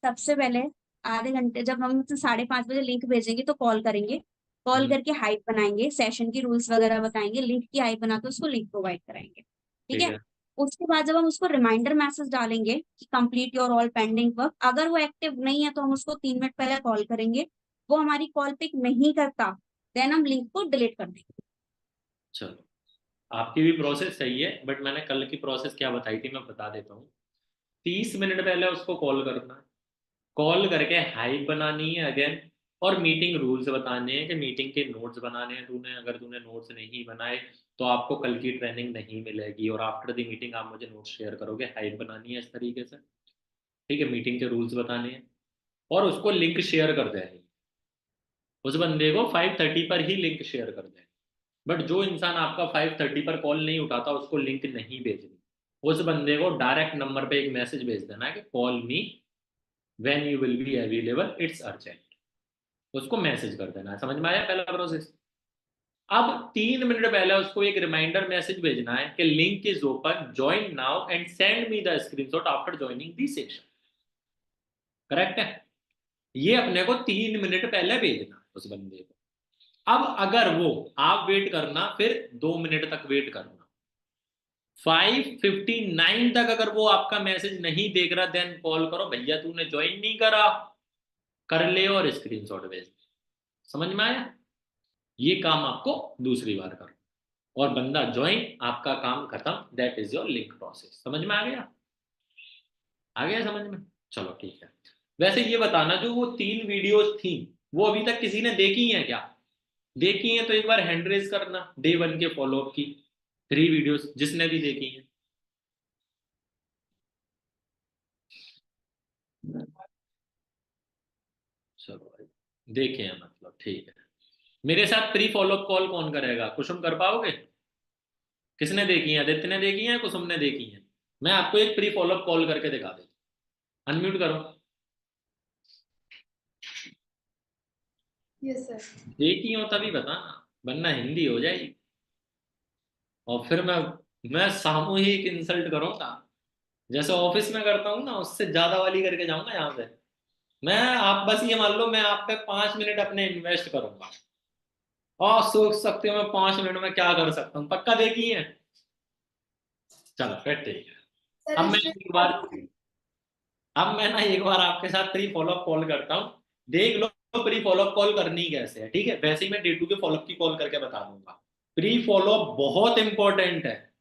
सबसे पहले आधे घंटे जब हम 5:30 बजे लिंक भेजेंगे तो कॉल करेंगे। कॉल हम्म, करके हाइप बनाएंगे, सेशन की रूल्स वगैरह बताएंगे, लिंक की हाइप बना के उसको लिंक प्रोवाइड कराएंगे। ठीक ठीक है। है। उसके बाद जब हम उसको रिमाइंडर मैसेज डालेंगे कि complete your all pending work, अगर वो एक्टिव नहीं है तो हम उसको 3 मिनट पहले कॉल करेंगे। वो हमारी कॉल पिक नहीं करता, देन हम लिंक को डिलीट कर देंगे। चलो, आपकी भी प्रोसेस सही है, बट मैंने कल की प्रोसेस क्या बताई थी मैं बता देता हूँ। 30 मिनट पहले उसको कॉल करना है, कॉल करके हाइप बनानी है अगेन, और मीटिंग रूल्स बताने हैं कि मीटिंग के नोट्स बनाने हैं तूने, अगर तूने नोट्स नहीं बनाए तो आपको कल की ट्रेनिंग नहीं मिलेगी, और आफ्टर द मीटिंग आप मुझे नोट्स शेयर करोगे, हाइप बनानी है इस तरीके से। ठीक है, मीटिंग के रूल्स बताने हैं, और उसको लिंक शेयर कर देनी है। उस बंदे को 5:30 पर ही लिंक शेयर कर दें। बट जो इंसान आपका 5:30 पर कॉल नहीं उठाता उसको लिंक नहीं भेजनी। उस बंदे को डायरेक्ट नंबर पे एक मैसेज भेज देना है कि call me when you will be available, it's urgent. उसको मैसेज कर देना है। समझ में आया पहला प्रोसेस? अब 3 मिनट पहले उसको एक रिमाइंडर मैसेज भेजना है कि link is open, join now and send me the screenshot after joining the session. Correct है? ये अपने को 3 मिनट पहले भेजना है उस बंदे को। अब अगर वो, आप वेट करना, फिर 2 मिनट तक वेट करना, 5:59 तक अगर वो आपका मैसेज नहीं देख रहा, देन कॉल करो, भैया तूने ज्वाइन नहीं करा, कर ले और स्क्रीनशॉट भेज दे। समझ में आया? ये काम आपको दूसरी बार करो, और बंदा ज्वाइन, आपका काम खत्म, that is your link process. समझ में आ गया? आ गया समझ में? चलो ठीक है। वैसे ये बताना, जो वो 3 वीडियोस थी, वो अभी तक किसी ने देखी हैं क्या? देखी हैं तो एक बार हैंड रेज करना, डे 1 के फॉलोअप की 3 वीडियोस जिसने भी देखी हैं। चलो भाई, देखे हैं मतलब, ठीक है। मेरे साथ प्री फॉलोअप कॉल कौन करेगा? कुसुम कर पाओगे? किसने देखी है? आदित्य ने देखी है, कुसुम ने देखी है? मैं आपको एक प्री फॉलोअप कॉल करके दिखा देता हूँ। अनम्यूट करो। Yes sir. देखी हो तभी बताना, वरना हिंदी हो जाएगी, और फिर मैं सामूहिक इंसल्ट करूंगा, जैसे ऑफिस में करता हूँ ना, उससे ज्यादा वाली करके जाऊंगा यहाँ पे। मैं, आप बस ये मान लो, मैं आप पे 5 मिनट अपने इन्वेस्ट करूंगा, और सोच सकते हो मैं 5 मिनट में क्या कर सकता हूँ। पक्का देखी है? चलो फिर ठीक है। सर अब मैं इसमें एक बार अब मैं ना एक बार आपके साथ प्री फॉलोअप कॉल करता हूँ, देख लो प्री फॉलोअप कॉल करनी कैसे है। ठीक है, वैसे ही मैं डे 2 के फॉलोअप की कॉल करके बता दूंगा। प्री फॉलोअप बहुत इंपॉर्टेंट है,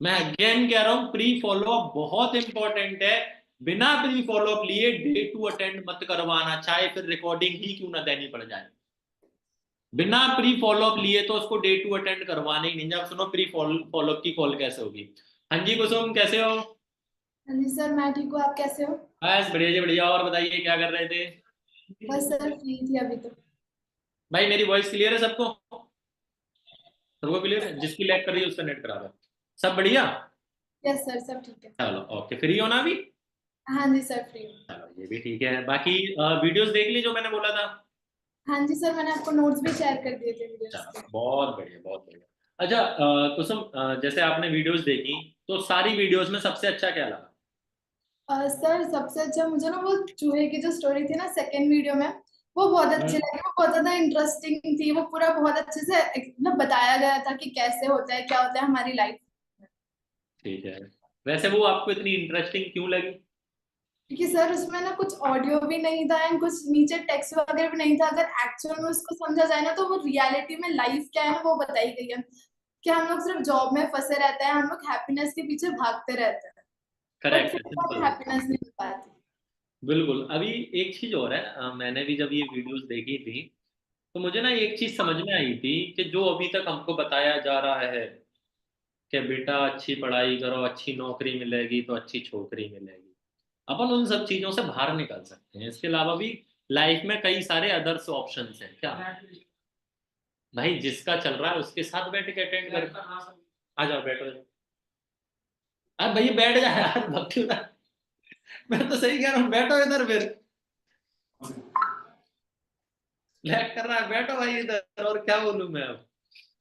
मैं अगेन कह रहा हूं, प्री फॉलोअप बहुत इंपॉर्टेंट है। बिना प्री फॉलोअप लिए डे 2 अटेंड मत करवाना, चाहे फिर रिकॉर्डिंग ही क्यों ना देनी पड़ जाए। बिना प्री फॉलोअप लिए तो उसको डे 2 अटेंड करवाने ही नहीं। जब सुनो, प्री फॉलोअप की कॉल कैसे होगी। हाँ जी कुसुम, कैसे हो? हाँ जी सर, मैं ठीक हूँ, आप कैसे हो? बस बढ़िया जी बढ़िया। और बताइए क्या कर रहे थे? बस सर फ्री थी अभी तो। भाई मेरी वॉइस क्लियर है सबको? सबको क्लियर है? जिसकी लैग कर रही है उसका नेट करा दो। सब बढ़िया? यस सर, सब ठीक है। चलो ओके, फ्री हो ना अभी? हाँ जी सर फ्री हूँ। चलो ये भी ठीक है। बाकी वीडियोस देख ली जो मैंने बोला था? हाँ जी सर, मैंने आपको नोट्स भी शेयर कर दिए थे वीडियोस चलो के। बहुत बढ़िया बहुत बढ़िया। अच्छा कुसुम, जैसे आपने वीडियोस देखी तो सारी वीडियोस में सबसे अच्छा क्या लगा? सर सबसे अच्छा मुझे ना वो चूहे की जो स्टोरी थी ना सेकंड वीडियो में, वो बहुत अच्छी हम्म। लगी। वो बहुत ज्यादा इंटरेस्टिंग थी। वो पूरा बहुत अच्छे से मतलब बताया गया था कि कैसे होता है, क्या होता है हमारी लाइफ में। ठीक है। वैसे वो आपको इतनी इंटरेस्टिंग क्यों लगी? क्योंकि सर उसमें ना कुछ ऑडियो भी नहीं था एंड कुछ नीचे टेक्स्ट वगैरह भी नहीं था। अगर एक्चुअल में उसको समझा जाए ना, तो वो रियलिटी में लाइफ क्या है ना वो बताई गई है। कि हम लोग सिर्फ जॉब में फंसे रहते हैं, हम लोग हैप्पीनेस के पीछे भागते रहते हैं, बट करेक्ट फिर है, भी हमें सिंपल है। हैप्पीनेस नहीं मिल पाती। बिल्कुल। अभी एक चीज और है, मैंने भी जब ये वीडियोस देखी थी तो मुझे ना एक चीज समझ में आई थी कि जो अभी तक हमको बताया जा रहा है कि बेटा अच्छी पढ़ाई करो, अच्छी नौकरी मिलेगी तो अच्छी छोकरी मिलेगी, अपन उन सब चीजों से बाहर निकल सकते हैं। इसके अलावा भी लाइफ में कई सारे अदर्स ऑप्शंस हैं क्या? भाई जिसका चल रहा है उसके साथ बैठ के अटेंड कर। आ जाओ बैठो। अरे भैया बैठ जा यार, भक्ति उधर। मैं तो सही कह रहा हूँ, बैठो इधर फिर। लैग कर रहा है, बैठो भाई इधर। और क्या बोलूं मैं अब?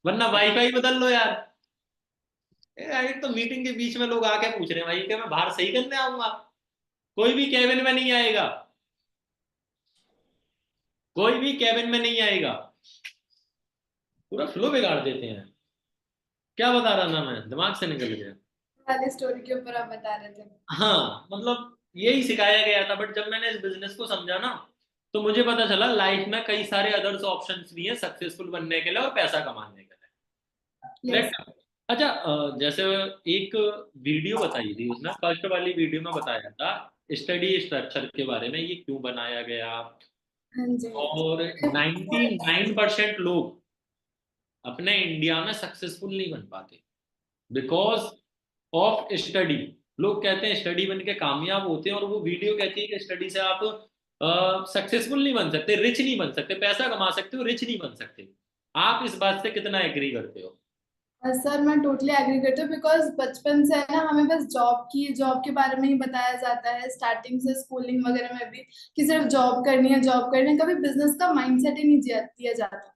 वरना वाईफाई बदल लो यार। एक तो मीटिंग के बीच में लोग आके पूछ रहे हैं भाई कि मैं बाहर सही करने आऊंगा। कोई भी केबिन में नहीं आएगा, कोई भी केबिन में नहीं आएगा। पूरा फ्लो बिगाड़ देते हैं। क्या बता रहा था मैं, दिमाग से निकल गया। वाली स्टोरी के ऊपर आप बता रहे थे। हाँ मतलब यही सिखाया गया था, बट जब मैंने इस बिजनेस को समझा ना तो मुझे पता चला लाइफ में कई सारे अदर्स ऑप्शंस भी हैं सक्सेसफुल बनने के लिए और पैसा कमाने के लिए। यस। करेक्ट। अच्छा जैसे एक वीडियो बताई थी उसने, फर्स्ट वाली वीडियो में बताया था स्टडी स्ट्रक्चर के बारे में, ये क्यों बनाया गया। हाँ जी। और 99% लोग अपने इंडिया में सक्सेसफुल नहीं बन पाते बिकॉज ऑफ स्टडी। लोग कहते हैं स्टडी बन के कामयाब होते हैं, और वो वीडियो कहती है कि स्टडी से आप सक्सेसफुल नहीं बन सकते, रिच नहीं बन सकते, पैसा कमा सकते हो, रिच नहीं बन सकते। आप इस बात से कितना एग्री करते हो? सर मैं टोटली एग्री करती हूँ। बिकॉज बचपन से है ना हमें बस जॉब के बारे में ही बताया जाता है, स्टार्टिंग से स्कूलिंग वगैरह में भी, कि सिर्फ जॉब करनी है जॉब करनी है। कभी बिजनेस का माइंडसेट ही नहीं दिया जाता।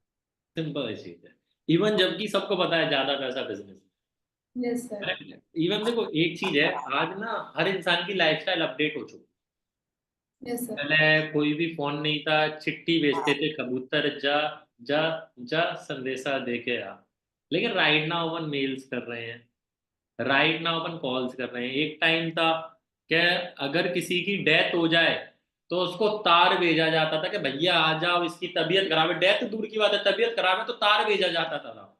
सिंपल चीज है। इवन जबकि सबको पता है ज्यादा पैसा बिजनेस यस सर। में। इवन देखो एक चीज है, आज ना हर इंसान की लाइफस्टाइल अपडेट हो चुकी यस सर। है। पहले कोई भी फोन नहीं था, चिट्ठी भेजते थे, कबूतर जा जा जा संदेशा दे के आ। लेकिन राइट नाउ अपन मेल्स कर रहे हैं, राइट नाउ अपन कॉल्स कर रहे हैं। एक टाइम था कि अगर किसी की डेथ हो जाए तो उसको तार भेजा जाता था कि भैया आ जाओ इसकी तबीयत खराब है। डेथ दूर की बात है, तबीयत खराब है तो तार भेजा जाता था।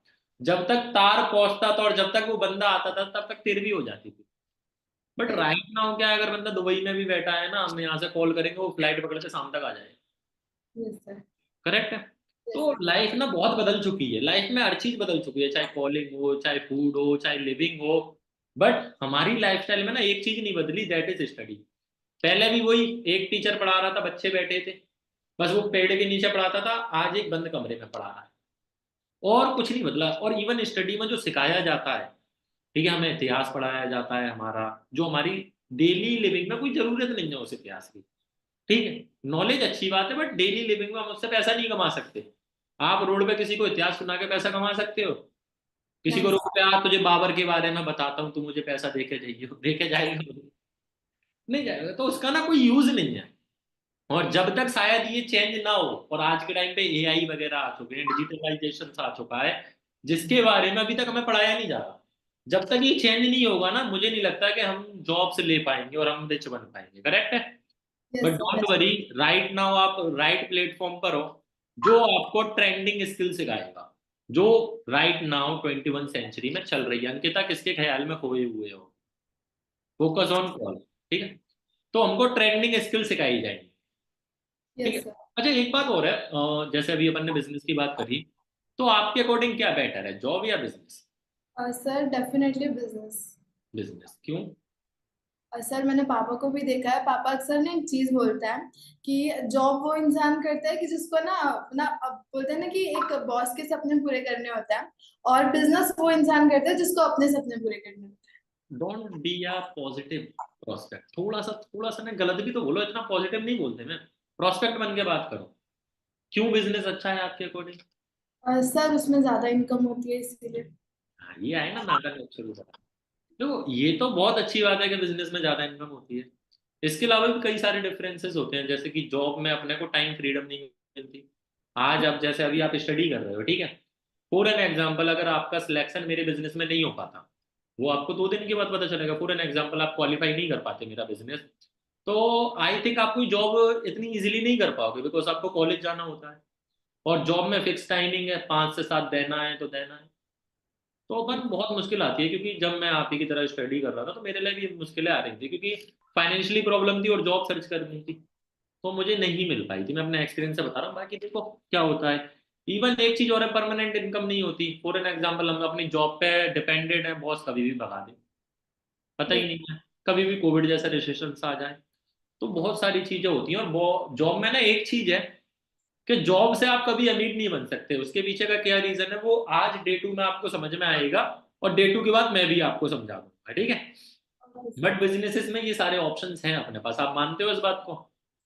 जब तक तार पहुंचता था और जब तक वो बंदा आता था तब तक तेरवी हो जाती थी। बट राइट नाउ क्या है, अगर बंदा दुबई में भी बैठा है ना, हम यहाँ से कॉल करेंगे वो फ्लाइट पकड़ के शाम तक आ जाएगा। Yes sir. करेक्ट है। यस तो सर। लाइफ ना बहुत बदल चुकी है, लाइफ में हर चीज बदल चुकी है, चाहे कॉलिंग हो, चाहे फूड हो, चाहे लिविंग हो। बट हमारी लाइफस्टाइल में ना एक चीज नहीं बदली, दैट इज स्टडी। पहले भी वही एक टीचर पढ़ा रहा था, बच्चे बैठे थे, बस वो पेड़ के नीचे पढ़ाता था। आज एक बंद कमरे में पढ़ा रहा है, और कुछ नहीं बदला। और इवन स्टडी में जो सिखाया जाता है, ठीक है, हमें इतिहास पढ़ाया जाता है हमारा, जो हमारी डेली लिविंग में कोई जरूरत नहीं है उस इतिहास की। ठीक है, नॉलेज अच्छी बात है, बट डेली लिविंग में हम उससे पैसा नहीं कमा सकते। आप रोड पे किसी को इतिहास सुना के पैसा कमा सकते हो? किसी को नहीं रोड पे आ तुझे बाबर के बारे में बताता हूँ, तू मुझे पैसा देके जाइए, देके जाएगा? नहीं जाएगा। तो उसका ना कोई यूज नहीं है। और जब तक शायद ये चेंज ना हो, और आज के टाइम पे एआई वगैरह आ चुके हैं, डिजिटलाइजेशन आ चुका है, जिसके बारे में अभी तक हमें पढ़ाया नहीं जा रहा। जब तक ये चेंज नहीं होगा ना, मुझे नहीं लगता कि हम जॉब से ले पाएंगे और हम रिच बन पाएंगे। करेक्ट है। Yes but don't sir. Worry, right now आप राइट प्लेटफॉर्म पर हो, जो आपको ट्रेंडिंग स्किल सिखाएगा, जो राइट नाउ 21 सेंचुरी में चल रही है। अंकिता किसके ख्याल में खोए हुए हो? Focus on call. ठीक है। तो हमको ट्रेंडिंग स्किल सिखाई जाएगी। ठीक है। Yes sir. अच्छा एक बात और है, जैसे अभी अपन ने बिजनेस की बात करी, तो आपके अकॉर्डिंग क्या बेटर है, जॉब या business? Sir definitely business. Business क्यों? सर मैंने पापा को भी देखा है। पापा अक्सर ना एक चीज बोलता है कि जॉब वो इंसान करता है कि जिसको ना अपना, अब बोलते हैं ना कि एक बॉस के सपने पूरे करने होते हैं, और बिजनेस वो इंसान करता है जिसको अपने सपने पूरे करने होते हैं। Don't be a positive prospect. थोड़ा सा ना गलत भी तो बोलो, इतना पॉजिटिव नहीं बोलते मैं। प्रोस्पेक्ट बन के बात करो। क्यों बिजनेस अच्छा है आपके अकॉर्डिंग? सर उसमें ज्यादा इनकम होती है इसीलिए। हाँ, ये आए ना नाटक शुरू करा। देखो ये तो बहुत अच्छी बात है कि बिजनेस में ज्यादा इनकम होती है। इसके अलावा भी कई सारे डिफरेंसेस होते हैं, जैसे कि जॉब में अपने को टाइम फ्रीडम नहीं मिलती। आज आप जैसे अभी आप स्टडी कर रहे हो, ठीक है, फॉर एन एग्जाम्पल अगर आपका सिलेक्शन मेरे बिजनेस में नहीं हो पाता, वो आपको 2 दिन के बाद पता चलेगा। फॉर एन एग्जाम्पल आप क्वालिफाई नहीं कर पाते मेरा बिजनेस, तो आई थिंक आप कोई जॉब इतनी इजीली नहीं कर पाओगे, बिकॉज आपको कॉलेज जाना होता है और जॉब में फिक्स टाइमिंग है, 5 से 7 देना है तो देना है। तो अपन बहुत मुश्किल आती है, क्योंकि जब मैं आप ही की तरह स्टडी कर रहा था तो मेरे लिए भी मुश्किलें आ रही थी, क्योंकि फाइनेंशियली प्रॉब्लम थी और जॉब सर्च करनी थी, तो मुझे नहीं मिल पाई थी। मैं अपने एक्सपीरियंस से बता रहा हूँ, बाकी देखो क्या होता है। इवन एक चीज और है, परमानेंट इनकम नहीं होती। फॉर एन एग्जाम्पल हम अपनी जॉब पे डिपेंडेंट है, बॉस कभी भी भगा दे, पता ही नहीं है, कभी भी कोविड जैसा रिसेशन आ जाए। तो बहुत सारी चीजें होती हैं। और जॉब में ना एक चीज है कि जॉब से आप कभी अमीर नहीं बन सकते। उसके पीछे का क्या रीजन है वो आज डे 2 में आपको समझ में आएगा, और डे 2 के बाद मैं भी आपको समझा दूंगा, ठीक है। बट बिजनेसेस में ये सारे ऑप्शंस हैं अपने पास, आप मानते हो इस बात को?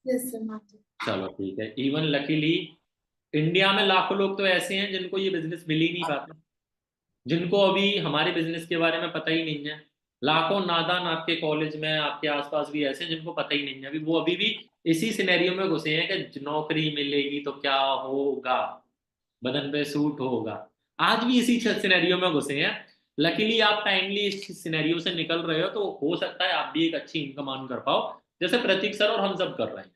यस सर मानते चलो ठीक है। इवन लकीली इंडिया में लाखों लोग तो ऐसे हैं जिनको ये बिजनेस मिल ही नहीं पाता, जिनको अभी हमारे बिजनेस के बारे में पता ही नहीं है। लाखों नादान आपके कॉलेज में आपके आसपास भी ऐसे हैं जिनको पता ही नहीं है। अभी वो अभी भी इसी सिनेरियो में घुसे हैं कि नौकरी मिलेगी तो क्या होगा, बदन पे सूट होगा। आज भी इसी सिनेरियो में घुसे हैं। लकीली आप टाइमली इस सिनेरियो से निकल रहे हो, तो हो सकता है आप भी एक अच्छी इनकम अर्न कर पाओ, जैसे प्रतीक सर और हम सब कर रहे हैं।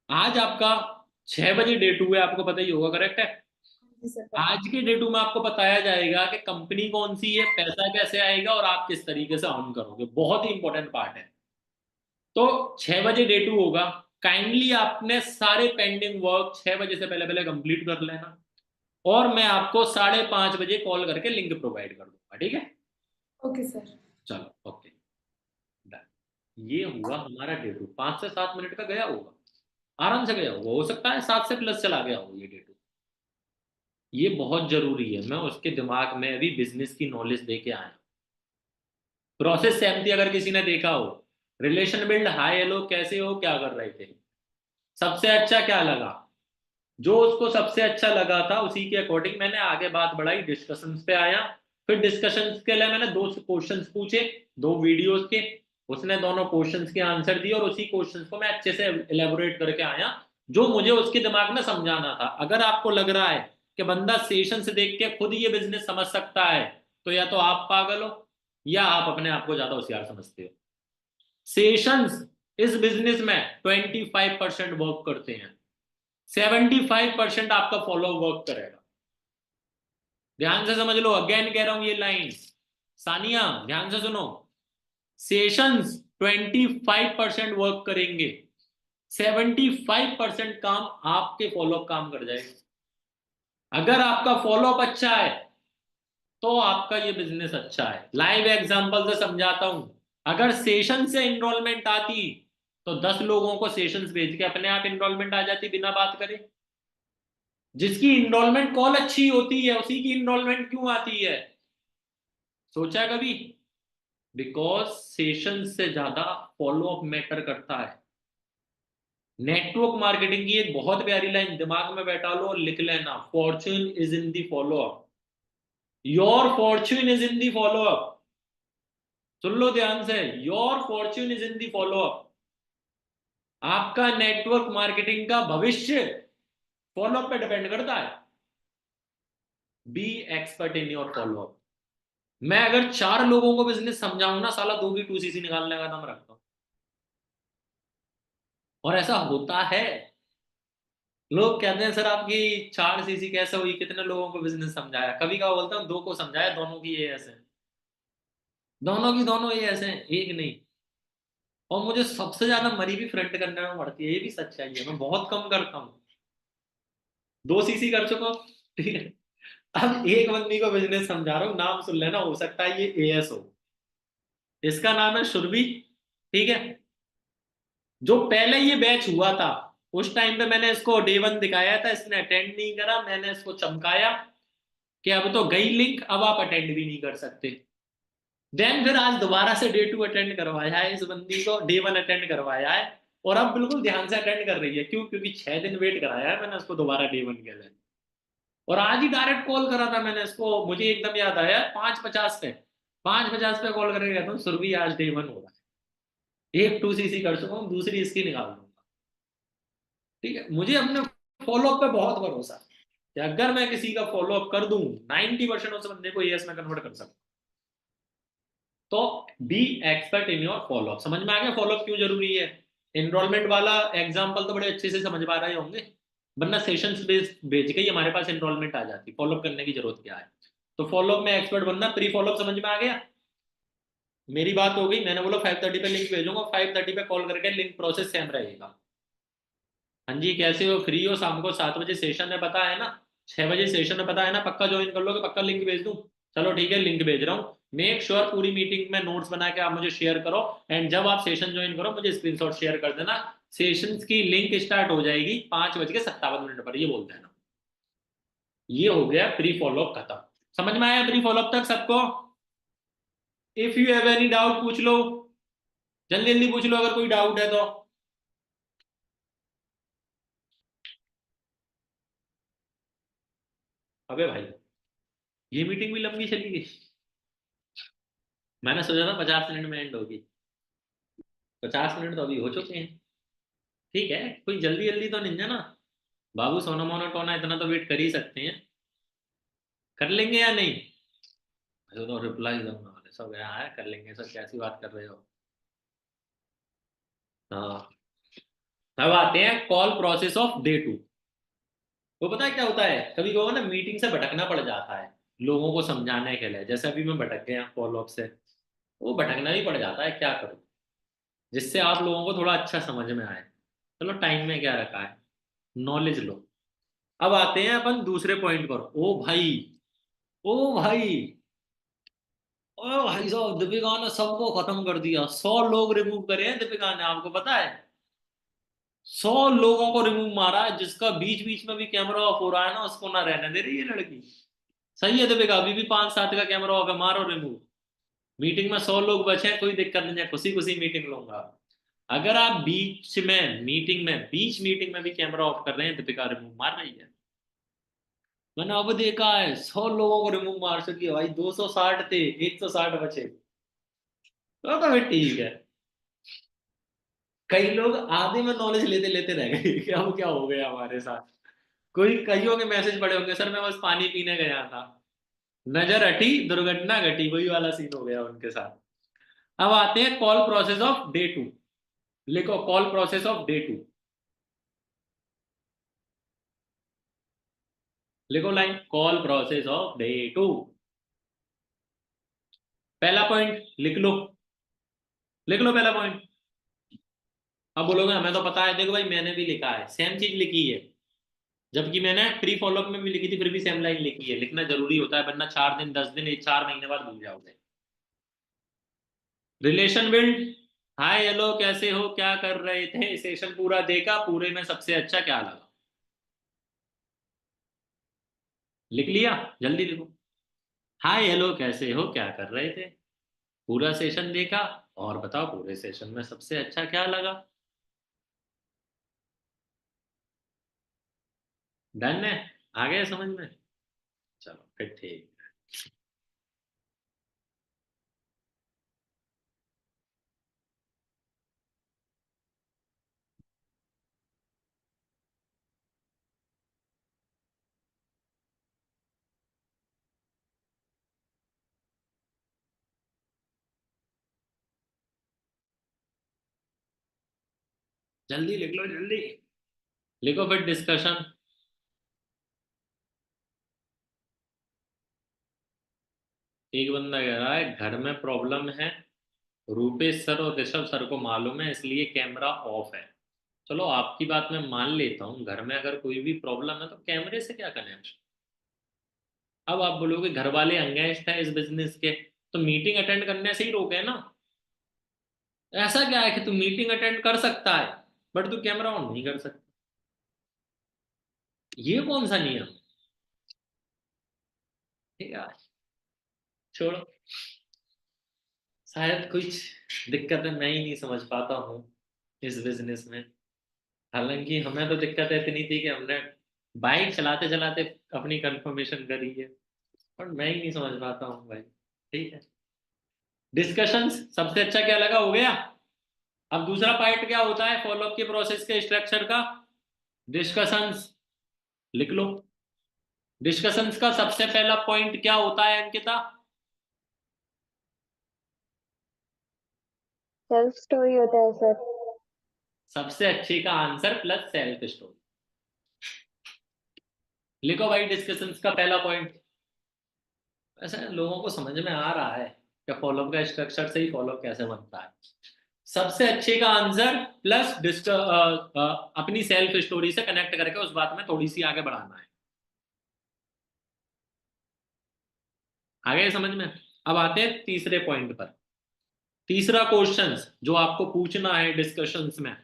आज आपका 6 बजे डे 2 है, आपको पता ही होगा, करेक्ट है? हैं सर। आज के डे 2 में आपको बताया जाएगा कि कंपनी कौन सी है, पैसा कैसे आएगा और आप किस तरीके से अर्न करोगे। बहुत ही इंपॉर्टेंट पार्ट है। तो 6 बजे डे 2 होगा। काइंडली आपने सारे पेंडिंग वर्क 6 बजे से पहले पहले कंप्लीट कर लेना, और मैं आपको 5:30 बजे कॉल करके लिंक प्रोवाइड कर दूंगा, ठीक है? Okay sir. चलो ओके, डन। ये हुआ हमारा डे 2। 5 से 7 मिनट का गया होगा, आराम से गया होगा, हो सकता है 7 से प्लस चला गया हो ये डे 2। ये बहुत जरूरी है, मैं उसके दिमाग में अभी बिजनेस की नॉलेज दे के आया। प्रोसेस सेम थी, अगर किसी ने देखा हो। रिलेशन बिल्ड, हाय हेलो कैसे हो, क्या कर रहे थे, सबसे अच्छा क्या लगा, जो उसको सबसे अच्छा लगा था उसी के अकॉर्डिंग मैंने आगे बात बढ़ाई, डिस्कशंस पे आया। फिर डिस्कशंस के लिए मैंने 2 क्वेश्चंस पूछे, 2 वीडियोस के। उसने दोनों क्वेश्चंस के आंसर दिए, और उसी क्वेश्चंस को मैं अच्छे से एलेबोरेट करके आया, जो मुझे उसके दिमाग में समझाना था। अगर आपको लग रहा है कि बंदा सेशन से देख के खुद ये बिजनेस समझ सकता है, तो या तो आप पागल हो या आप अपने आप को ज्यादा होशियार समझते हो। सेशंस इस बिजनेस में 25% वर्क करते हैं, 75% आपका फॉलो वर्क करेगा। ध्यान से समझ लो, अगेन कह रहा हूं ये लाइन, सानिया ध्यान से सुनो। सेशंस 25% वर्क करेंगे, 75% काम आपके फॉलोअप काम कर जाएगा। अगर आपका फॉलोअप अच्छा है तो आपका ये बिजनेस अच्छा है। लाइव एग्जांपल से समझाता हूं। अगर सेशन से इनरोलमेंट आती तो 10 लोगों को सेशंस भेज के अपने आप इनरोलमेंट आ जाती बिना बात करे। जिसकी इनरोलमेंट कॉल अच्छी होती है उसी की इनरोलमेंट क्यों आती है, सोचा कभी? बिकॉज सेशन से ज्यादा फॉलोअप मैटर करता है। नेटवर्क मार्केटिंग की एक बहुत प्यारी लाइन दिमाग में बैठा लो और लिख लेना, fortune is in the follow up. Your fortune is in the follow up. सुन लो ध्यान से, your fortune is in the follow up. आपका नेटवर्क मार्केटिंग का भविष्य फॉलोअप पे डिपेंड करता है। Be expert in your follow up. मैं अगर 4 लोगों को बिजनेस समझाऊं ना, साला 2 की 2cc निकालने का दम रखता हूं। और ऐसा होता है। लोग कहते हैं सर आपकी 4cc कैसे हुई, कितने लोगों को बिजनेस समझाया? कभी का बोलता हूँ 2 को समझाया, दोनों की ये ऐसे हैं, दोनों की दोनों ये ऐसे हैं, एक नहीं। और मुझे सबसे ज्यादा मरी भी फ्रंट करने में पड़ती है, ये भी सच्चाई है, मैं बहुत कम करता हूँ। 2cc कर चुका हूं, ठीक है। अब एक बंदी को बिजनेस समझा रहा हूँ, नाम सुन लेना, हो सकता है ये एएस हो। इसका नाम है सुरभि, ठीक है। जो पहले ये बैच हुआ था, उस टाइम पे मैंने इसको डे 1 दिखाया था, इसने अटेंड नहीं करा, मैंने इसको चमकाया कि अब तो गई लिंक, अब आप अटेंड भी नहीं कर सकते। देन फिर आज दोबारा से डे 2 अटेंड करवाया है, इस बंदी को डे 1 अटेंड करवाया है, और अब बिल्कुल ध्यान से अटेंड कर रही है। क्यों? क्योंकि 6 दिन वेट कराया है मैंने उसको दोबारा डे 1 के लिए। और आज ही डायरेक्ट कॉल करा था मैंने इसको, मुझे एकदम याद आया 5:50 पे, 5:50 पे कॉल करके कहता हूँ सुरभि आज डे 1 हो रहा है, एक 2cc कर चुका हूँ, दूसरी इसकी निकाल दूंगा। ठीक है, मुझे अपने फॉलोअप पे बहुत भरोसा है कि अगर मैं किसी का फॉलोअप कर दूं 90% उस बंदे को एएस में कन्वर्ट कर सकता। तो be expert in your follow up. समझ में आ गया फॉलोअप क्यों जरूरी है? एनरोलमेंट वाला एग्जांपल तो बड़े अच्छे से समझ पा रहे होंगे, वरना सेशंस बेस्ड भेज के ही हमारे पास एनरोलमेंट आ जाती, फॉलोअप करने की जरूरत क्या है? तो फॉलोअप में एक्सपर्ट बनना, प्री फॉलोअप समझ में आ गया। मेरी बात हो गई, मैंने बोला 5:30 पे लिंक भेजूंगा, 5:30 पे कॉल करके लिंक प्रोसेस सेम रहेगा। हाँ जी, कैसे हो? फ्री हो? शाम को 7 बजे सेशन है, पता है ना? 6 बजे सेशन है, पता है ना? पक्का ज्वाइन कर लोगे? पक्का लिंक भेज दूं? चलो ठीक है, लिंक भेज रहा हूँ। मेक श्योर पूरी मीटिंग में नोट्स बना के आप मुझे शेयर करो, एंड जब आप सेशन ज्वाइन करो मुझे स्क्रीनशॉट शेयर कर देना। सेशन की लिंक स्टार्ट हो जाएगी 5:57 पर, ये बोलते हैं ना। ये हो गया प्री फॉलोअप खत्म। समझ में आया प्री फॉलोअप तक सबको? If you have any doubt पूछ लो, जल्दी जल्दी पूछ लो अगर कोई डाउट है तो। अबे भाई, ये मीटिंग भी लंबी चली गई। मैंने सोचा था 50 मिनट में एंड होगी, 50 मिनट तो अभी हो चुके हैं। ठीक है, कोई जल्दी जल्दी तो नहीं है ना बाबू, सोना मोना टोना इतना तो वेट कर ही सकते हैं। कर लेंगे या नहीं? तो रिप्लाई दूंगा वाले सब यहाँ है, कर लेंगे सर, कैसी बात कर रहे हो? हाँ, अब आते हैं कॉल प्रोसेस ऑफ डे 2। वो पता है क्या होता है, कभी कभी ना मीटिंग से भटकना पड़ जाता है लोगों को समझाने के लिए, जैसे अभी मैं भटक गया फॉलोअप से। वो भटकना ही पड़ जाता है, क्या करूं जिससे आप लोगों को थोड़ा अच्छा समझ में आए। चलो, टाइम में क्या रखा है, नॉलेज लो। अब आते हैं अपन दूसरे पॉइंट पर। ओ भाई, ओ भाई, ओ भाई साहब, दीपिका ने सबको खत्म कर दिया। 100 लोग रिमूव करे हैं दीपिका ने, आपको पता है? 100 लोगों को रिमूव मारा है, जिसका बीच बीच में भी कैमरा ऑफ हो रहा है ना, उसको ना रहने दे रही है लड़की। सही है दीपिका, अभी भी 5-7 का कैमरा ऑफ है, मारो रिमूव। मीटिंग में 100 लोग बचे हैं, कोई दिक्कत नहीं है, खुशी खुशी मीटिंग लूंगा। अगर आप बीच मीटिंग में भी कैमरा ऑफ कर रहे हैं, दीपिका रिमूव मार रही है। मैंने अब देखा है 100 लोगों को रिमूव मार चुकी है भाई, 260 थे, 160 बचे। तो फिर ठीक है। कई लोग आधे में नॉलेज लेते लेते रह गए कि अब क्या हो गया हमारे साथ। कोई कईयों के मैसेज पड़े होंगे, सर मैं बस पानी पीने गया था, नजर हटी, दुर्घटना घटी, वही वाला सीन हो गया उनके साथ। अब आते हैं कॉल प्रोसेस ऑफ डे 2। लिखो कॉल प्रोसेस ऑफ डे 2, लिखो line, call process of day 2। पहला पॉइंट लिख लो, लिख लो पहला पॉइंट। अब बोलोगे हमें तो पता है, देखो भाई मैंने भी लिखा है, सेम चीज लिखी है, जबकि मैंने प्री फॉलोअप में भी लिखी थी, फिर भी सेम लाइन लिखी है। लिखना जरूरी होता है, वरना 4 दिन 10 दिन 4 महीने बाद भूल जाओगे। रिलेशन बिल्ड, हाय हेलो कैसे हो क्या कर रहे थे, सेशन पूरा देखा, पूरे में सबसे अच्छा क्या लगा। लिख लिया? जल्दी लिखो। हाय हेलो कैसे हो क्या कर रहे थे, पूरा सेशन देखा, और बताओ पूरे सेशन में सबसे अच्छा क्या लगा। डन है? आ गया समझ में? चलो फिर ठीक। जल्दी लिख लो, जल्दी लिखो फिर डिस्कशन। एक बंदा कह रहा है घर में प्रॉब्लम है, रूपेश सर और ऋषभ सर को मालूम है, इसलिए कैमरा ऑफ है। चलो आपकी बात मैं मान लेता हूँ, घर में अगर कोई भी प्रॉब्लम है तो कैमरे से क्या कनेक्शन। अब आप बोलोगे घर वाले अगेंस्ट है इस बिजनेस के, तो मीटिंग अटेंड करने से ही रोके ना। ऐसा क्या है कि तू मीटिंग अटेंड कर सकता है बट तू कैमरा ऑन नहीं कर सकता? ये कौन सा नियम? ठीक है, छोड़ो। शायद कुछ दिक्कत है, मैं ही नहीं समझ पाता हूँ इस बिजनेस में। हालांकि हमें तो दिक्कत इतनी थी कि हमने बाइक चलाते चलाते अपनी कंफर्मेशन करी है, पर मैं ही नहीं समझ पाता हूँ भाई। ठीक है, डिस्कशंस सबसे अच्छा क्या लगा, हो गया। अब दूसरा पार्ट क्या होता है फॉलोअप के प्रोसेस के स्ट्रक्चर का, डिस्कशंस। लिख लो, डिस्कशंस का सबसे पहला पॉइंट क्या होता है अंकिता? सेल्फ स्टोरी होता है सर। सबसे अच्छे का आंसर प्लस सेल्फ स्टोरी। लिखो भाई डिस्कशंस का पहला पॉइंट। ऐसा लोगों को समझ में आ रहा है कि फॉलोअप का स्ट्रक्चर से ही फॉलोअप कैसे बनता है। सबसे अच्छे का आंसर प्लस अपनी सेल्फ स्टोरी से कनेक्ट करके उस बात में थोड़ी सी आगे बढ़ाना है। आगे समझ में? अब आते हैं तीसरे पॉइंट पर। तीसरा क्वेश्चन जो आपको पूछना है डिस्कशंस में,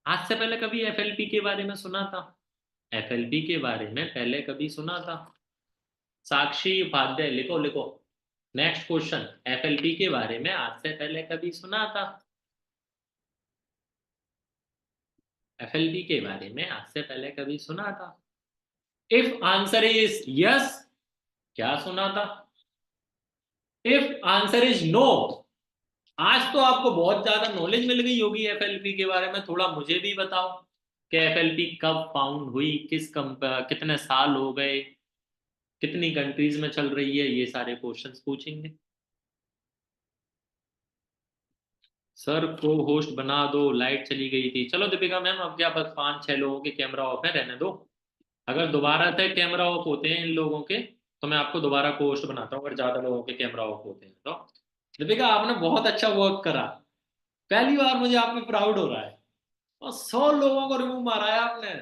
आज से पहले कभी एफएलपी के बारे में सुना था? एफएलपी के बारे में पहले कभी सुना था? साक्षी उपाध्याय लिखो लिखो। नेक्स्ट क्वेश्चन, एफएलपी के बारे में आज से पहले कभी सुना था? एफएलपी के बारे में आज से पहले कभी सुना था? इफ आंसर इज यस, क्या सुना था? इफ आंसर इज नो, आज तो आपको बहुत ज्यादा नॉलेज मिल गई होगी एफएलपी के बारे में, थोड़ा मुझे भी बताओ कि एफएलपी कब फाउंड हुई, कितने साल हो गए, कितनी कंट्रीज में चल रही है, ये सारे क्वेश्चंस पूछेंगे। सर को होस्ट बना दो, लाइट चली गई थी। चलो दीपिका मैम, अब क्या बस 5-6 लोगों के कैमरा ऑफ है, रहने दो। अगर दोबारा से कैमरा ऑफ होते हैं इन लोगों के तो मैं आपको दोबारा को होस्ट बनाता हूँ, अगर ज्यादा लोगों के कैमरा ऑफ होते हैं तो। दीपिका आपने बहुत अच्छा वर्क करा, पहली बार मुझे आप पे प्राउड हो रहा है। और 100 लोगों को रिमूव मारा है आपने।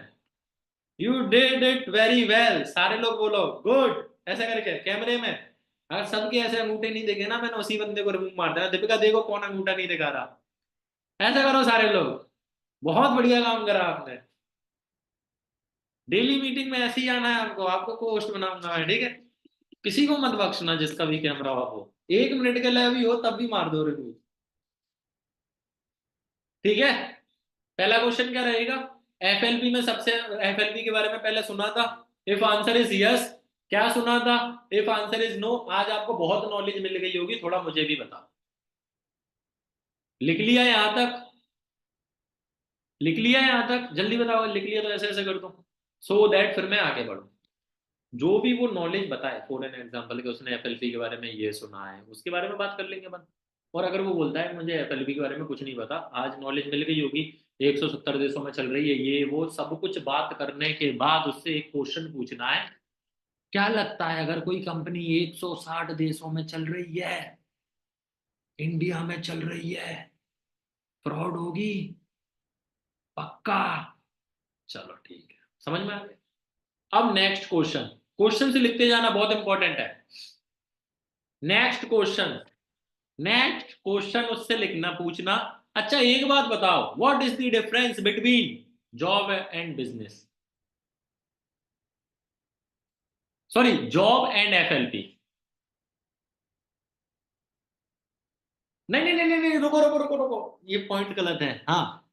You did it very well. सारे लोग बोलो गुड ऐसे करके कैमरे में। अगर सबके ऐसे अंगूठे नहीं दिखे ना, मैंने उसी बंदे को रिमूव मार देना। दीपिका देखो कौन अंगूठा नहीं दिखा रहा, ऐसा करो सारे लोग। बहुत बढ़िया काम करा आपने। डेली मीटिंग में ऐसे ही आना है आपको, आपको को होस्ट बनाऊंगा मैं, ठीक है। किसी को मत बख्शना जिसका भी कैमरा ऑफ हो, 1 मिनट के लिए भी हो तब भी मार दो रिव्यू, ठीक है। पहला क्वेश्चन क्या रहेगा, एफएलपी में सबसे, एफएलपी के बारे में पहले सुना था? इफ आंसर इज यस, क्या सुना था? इफ आंसर इज नो, आज आपको बहुत नॉलेज मिल गई होगी, थोड़ा मुझे भी बताओ। लिख लिया यहां तक? लिख लिया यहां तक? जल्दी बताओ, लिख लिया तो ऐसे ऐसे कर दो, सो दैट फिर मैं आगे बढ़ूं। जो भी वो नॉलेज बताए, फॉर एन एग्जाम्पल कि उसने एफएलपी के बारे में ये सुना है, उसके बारे में बात कर लेंगे अपन। और अगर वो बोलता है मुझे एफएलपी के बारे में कुछ नहीं पता, आज नॉलेज मिल गई होगी, 170 देशों में चल रही है ये वो सब कुछ बात करने के बाद उससे एक क्वेश्चन पूछना है, क्या लगता है अगर कोई कंपनी 160 देशों में चल रही है, इंडिया में चल रही है, फ्रॉड होगी? पक्का? चलो ठीक है, समझ में आ गया। अब नेक्स्ट क्वेश्चन, क्वेश्चन से लिखते जाना बहुत इंपॉर्टेंट है। नेक्स्ट क्वेश्चन, नेक्स्ट क्वेश्चन उससे लिखना, पूछना, अच्छा एक बात बताओ, what is the difference between job and business, sorry job and FLP. नहीं नहीं नहीं नहीं नहीं, रुको रुको रुको रुको, ये पॉइंट गलत है। हाँ,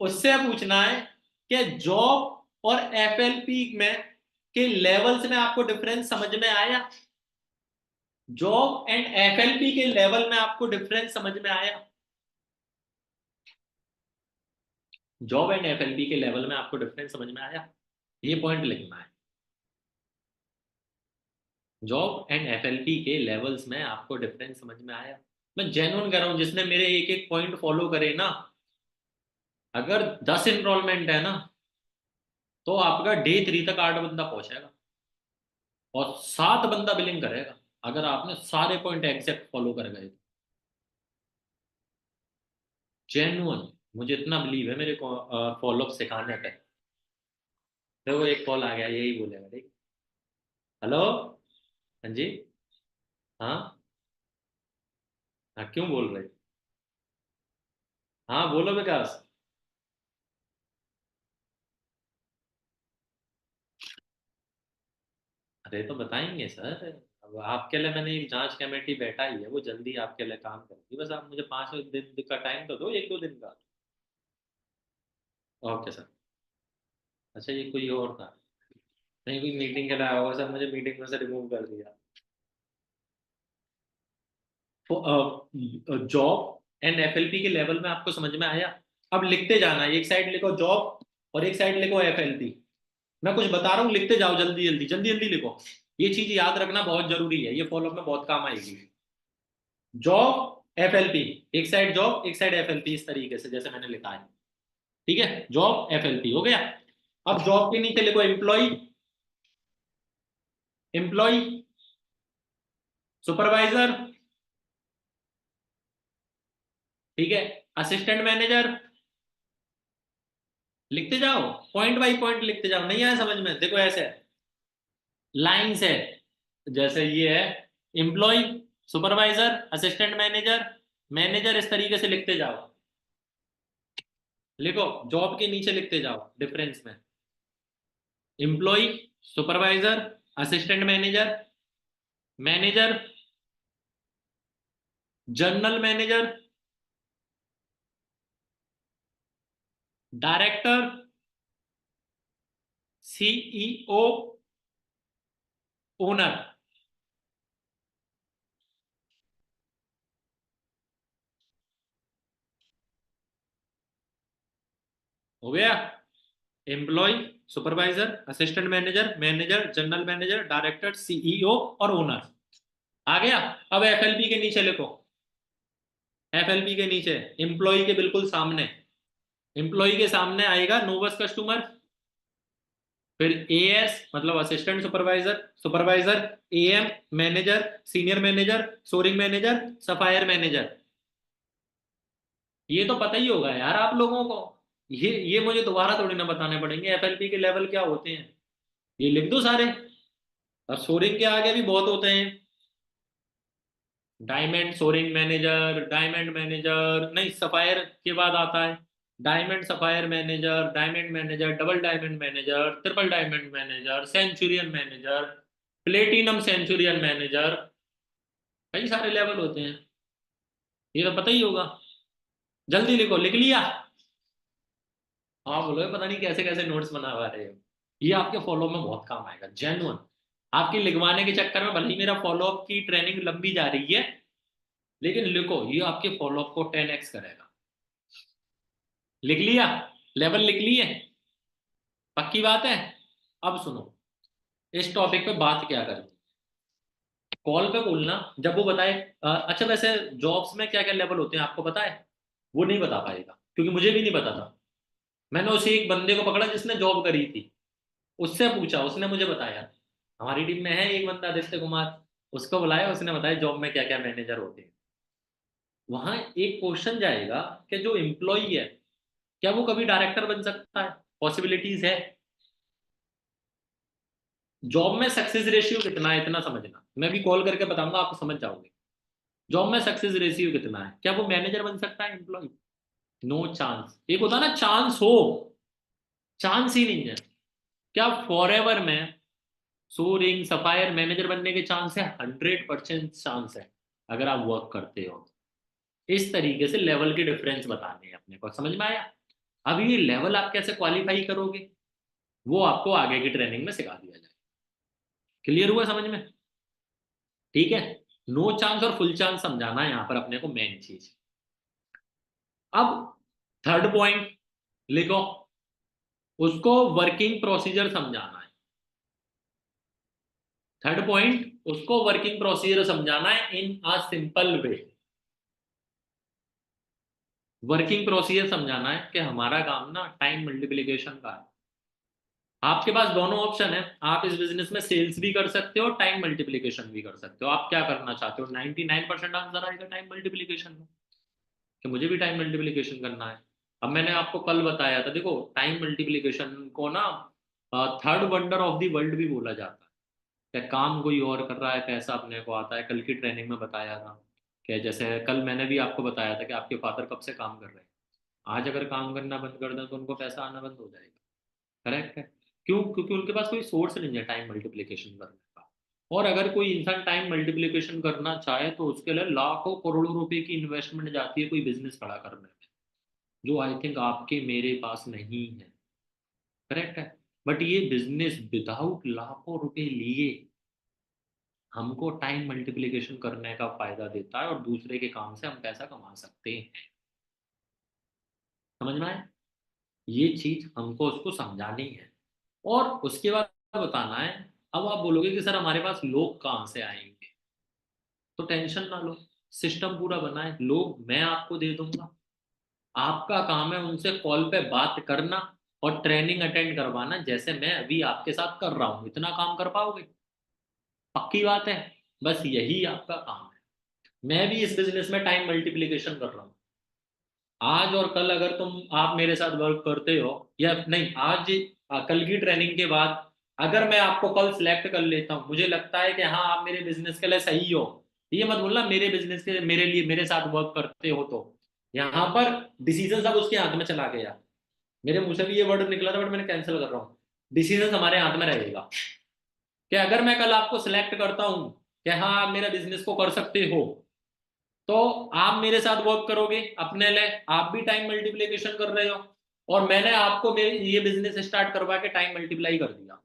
उससे पूछना है कि जॉब और एफएलपी में के लेवल्स में आपको डिफरेंस समझ में आया? जॉब एंड एफएलपी के लेवल में आपको डिफरेंस समझ में आया? जॉब एंड एफएलपी के लेवल में आपको डिफरेंस समझ में आया? ये पॉइंट लिखना है। जॉब एंड एफएलपी के लेवल्स में आपको डिफरेंस समझ में आया? मैं जेन्युइन कह रहा हूं, जिसने मेरे एक एक पॉइंट फॉलो करे ना, अगर 10 इनरोलमेंट है ना, तो आपका डे 3 तक 8 बंदा पहुंचेगा और 7 बंदा बिलिंग करेगा, अगर आपने सारे पॉइंट एग्जैक्ट फॉलो कर गए। जेन्युइन, मुझे इतना बिलीव है मेरे को फॉलो अप सिखाने पे। देखो एक कॉल आ गया, यही बोलेगा, ठीक। हेलो, हाँ जी, हाँ हाँ, क्यों बोल रहे? हाँ बोलो विकास। अरे तो बताएंगे सर, अब आपके लिए मैंने एक जांच कमेटी बैठा ही है, वो जल्दी आपके लिए काम करेगी, बस आप मुझे 5 दिन का टाइम तो दो, 1-2 दिन का। Okay sir. अच्छा ये कोई और था? नहीं, कोई मीटिंग के लिए आया होगा सर, मुझे मीटिंग में से रिमूव कर दिया। जॉब एंड एफएलपी के लेवल में आपको समझ में आया? अब लिखते जाना, एक साइड लिखो जॉब और एक साइड लिखो एफएलपी। मैं कुछ बता रहा हूँ, लिखते जाओ, जल्दी जल्दी जल्दी जल्दी लिखो। ये चीज याद रखना बहुत जरूरी है, ये फॉलोअप में बहुत काम आएगी। जॉब एफएलपी, एक साइड जॉब एक साइड एफएलपी, इस तरीके से जैसे मैंने लिखा है। ठीक है, जॉब एफएलपी हो गया। अब जॉब के नीचे लिखो एम्प्लॉय, एम्प्लॉय सुपरवाइजर, ठीक है, असिस्टेंट मैनेजर। लिखते जाओ, पॉइंट बाय पॉइंट लिखते जाओ, नहीं आया समझ में? देखो ऐसे लाइंस है, जैसे ये है employ, supervisor, assistant manager, manager, इस तरीके से लिखते जाओ। लिखो, जॉब के नीचे लिखते जाओ डिफरेंस में, employ, supervisor, assistant manager, manager, general manager, director, CEO, owner. हो गया? Employ, supervisor, assistant manager, manager, general manager, director, CEO और ओनर। आ गया? अब एफएलपी के नीचे लिखो, एफएलपी के नीचे एम्प्लॉय के बिल्कुल सामने, एम्प्लॉय के सामने आएगा नोवस कस्टमर, फिर एएस मतलब assistant supervisor, supervisor, AM manager, senior manager, soaring manager, sapphire manager. ये तो पता ही होगा यार आप लोगों को, ये मुझे दोबारा थोड़ी ना बताने पड़ेंगे एफएलपी के लेवल क्या होते हैं, ये लिख दो सारे। और सोरिंग के आगे भी बहुत होते हैं, diamond soaring manager, diamond manager नहीं, सफायर के बाद आता है diamond sapphire manager, diamond manager, double diamond manager, triple diamond manager, centurion manager, platinum centurion manager. कई सारे लेवल होते हैं, ये तो पता ही होगा। जल्दी लिखो, लिख लिया? हाँ बोलो, पता नहीं कैसे कैसे नोट्स बना रहे हो। ये आपके फॉलो में बहुत काम आएगा, जेन्युइन। आपके लिखवाने के चक्कर में भले ही मेरा फॉलोअप की ट्रेनिंग लंबी जा रही है, लेकिन लिखो, ये आपके फॉलोअप को 10x करेगा। लिख लिया? लेवल लिख लिए? पक्की बात है? अब सुनो, इस टॉपिक पे बात क्या करें, कॉल पे बोलना जब वो बताए। अच्छा वैसे जॉब्स में क्या क्या लेवल होते हैं आपको पता है? वो नहीं बता पाएगा, क्योंकि मुझे भी नहीं पता था। मैंने उसे एक बंदे को पकड़ा जिसने जॉब करी थी, उससे पूछा, उसने मुझे बताया। हमारी टीम में है एक बंदा आदित्य कुमार, उसको बुलाया, उसने बताया जॉब में क्या क्या मैनेजर होते हैं। वहां एक क्वेश्चन जाएगा कि जो एम्प्लॉय है, क्या वो कभी डायरेक्टर बन सकता है? पॉसिबिलिटीज है। जॉब में सक्सेस रेशियो कितना है, इतना समझना, मैं भी कॉल करके बताऊंगा, आप समझ जाओगे। जॉब में सक्सेस रेशियो कितना है, क्या वो मैनेजर बन सकता है एम्प्लॉय? No chance. एक होता है ना चांस हो, चांस ही नहीं है। क्या फॉरएवर में सोरिंग सफायर मैनेजर बनने के चांस है? 100% चांस है, अगर आप वर्क करते हो। इस तरीके से लेवल के डिफरेंस बताने हैं अपने को, समझ में आया? अब ये लेवल आप कैसे क्वालिफाई करोगे, वो आपको आगे की ट्रेनिंग में सिखा दिया जाए। क्लियर हुआ समझ में? ठीक है, नो चांस और फुल चांस समझाना है यहाँ पर अपने को, मेन चीज। अब थर्ड पॉइंट लिखो, उसको वर्किंग प्रोसीजर समझाना है। थर्ड पॉइंट, उसको वर्किंग प्रोसीजर समझाना है in a simple way. Working procedure समझाना है कि हमारा काम ना टाइम मल्टीप्लिकेशन का है। आपके पास दोनों ऑप्शन है, आप इस बिजनेस में सेल्स भी कर सकते हो, टाइम मल्टीप्लिकेशन भी कर सकते हो। आप क्या करना चाहते हो? 99% आंसर आएगा टाइम मल्टीप्लिकेशन में, कि मुझे भी टाइम मल्टीप्लिकेशन करना है। अब मैंने आपको कल बताया था, देखो टाइम मल्टीप्लिकेशन को ना third wonder of the world भी बोला जाता है। क्या काम कोई और कर रहा है, पैसा अपने को आता है। कल की ट्रेनिंग में बताया था कि जैसे कल मैंने भी आपको बताया था कि आपके फादर कब से काम कर रहे हैं, आज अगर काम करना बंद कर दें तो उनको पैसा आना बंद हो जाएगा। करेक्ट है? क्यों? क्योंकि उनके पास कोई सोर्स नहीं है टाइम मल्टीप्लिकेशन करने का। और अगर कोई इंसान टाइम मल्टीप्लिकेशन करना चाहे तो उसके लिए लाखों करोड़ों रुपए की इन्वेस्टमेंट जाती है कोई बिजनेस खड़ा करने में, जो आई थिंक आपके मेरे पास नहीं है। करेक्ट है। बट ये बिजनेस विदाउट लाखों रुपए लिए हमको टाइम मल्टीप्लिकेशन करने का फायदा देता है और दूसरे के काम से हम पैसा कमा सकते हैं। समझ में आया? ये चीज हमको उसको समझानी है और उसके बाद बताना है। अब आप बोलोगे कि सर हमारे पास लोग कहाँ से आएंगे, तो टेंशन ना लो, सिस्टम पूरा बना है, लोग मैं आपको दे दूंगा। आपका काम है उनसे कॉल पे बात करना और ट्रेनिंग अटेंड करवाना, जैसे मैं अभी आपके साथ कर रहा हूँ। इतना काम कर पाओगे? पक्की बात है। बस यही आपका काम है। मैं भी इस बिजनेस में टाइम मल्टीप्लिकेशन कर रहा हूँ। आज और कल अगर आप मेरे साथ वर्क करते हो या नहीं, आज कल की ट्रेनिंग के बाद अगर मैं आपको कल सिलेक्ट कर लेता हूँ, मुझे लगता है कि हाँ आप मेरे बिजनेस के लिए सही हो, ये मत बोलना मेरे बिजनेस के मेरे लिए मेरे साथ वर्क करते हो, तो यहाँ पर डिसीजन सब उसके हाथ में चला गया। मेरे मुंह से भी ये वर्ड निकला था बट मैंने कैंसिल कर रहा हूँ। डिसीजन हमारे हाथ में रहेगा कि अगर मैं कल आपको सिलेक्ट करता हूँ कि हाँ आप मेरा बिजनेस को कर सकते हो, तो आप मेरे साथ वर्क करोगे अपने लिए, आप भी टाइम मल्टीप्लिकेशन कर रहे हो और मैंने आपको मेरे ये बिजनेस स्टार्ट करवा के टाइम मल्टीप्लाई कर दिया।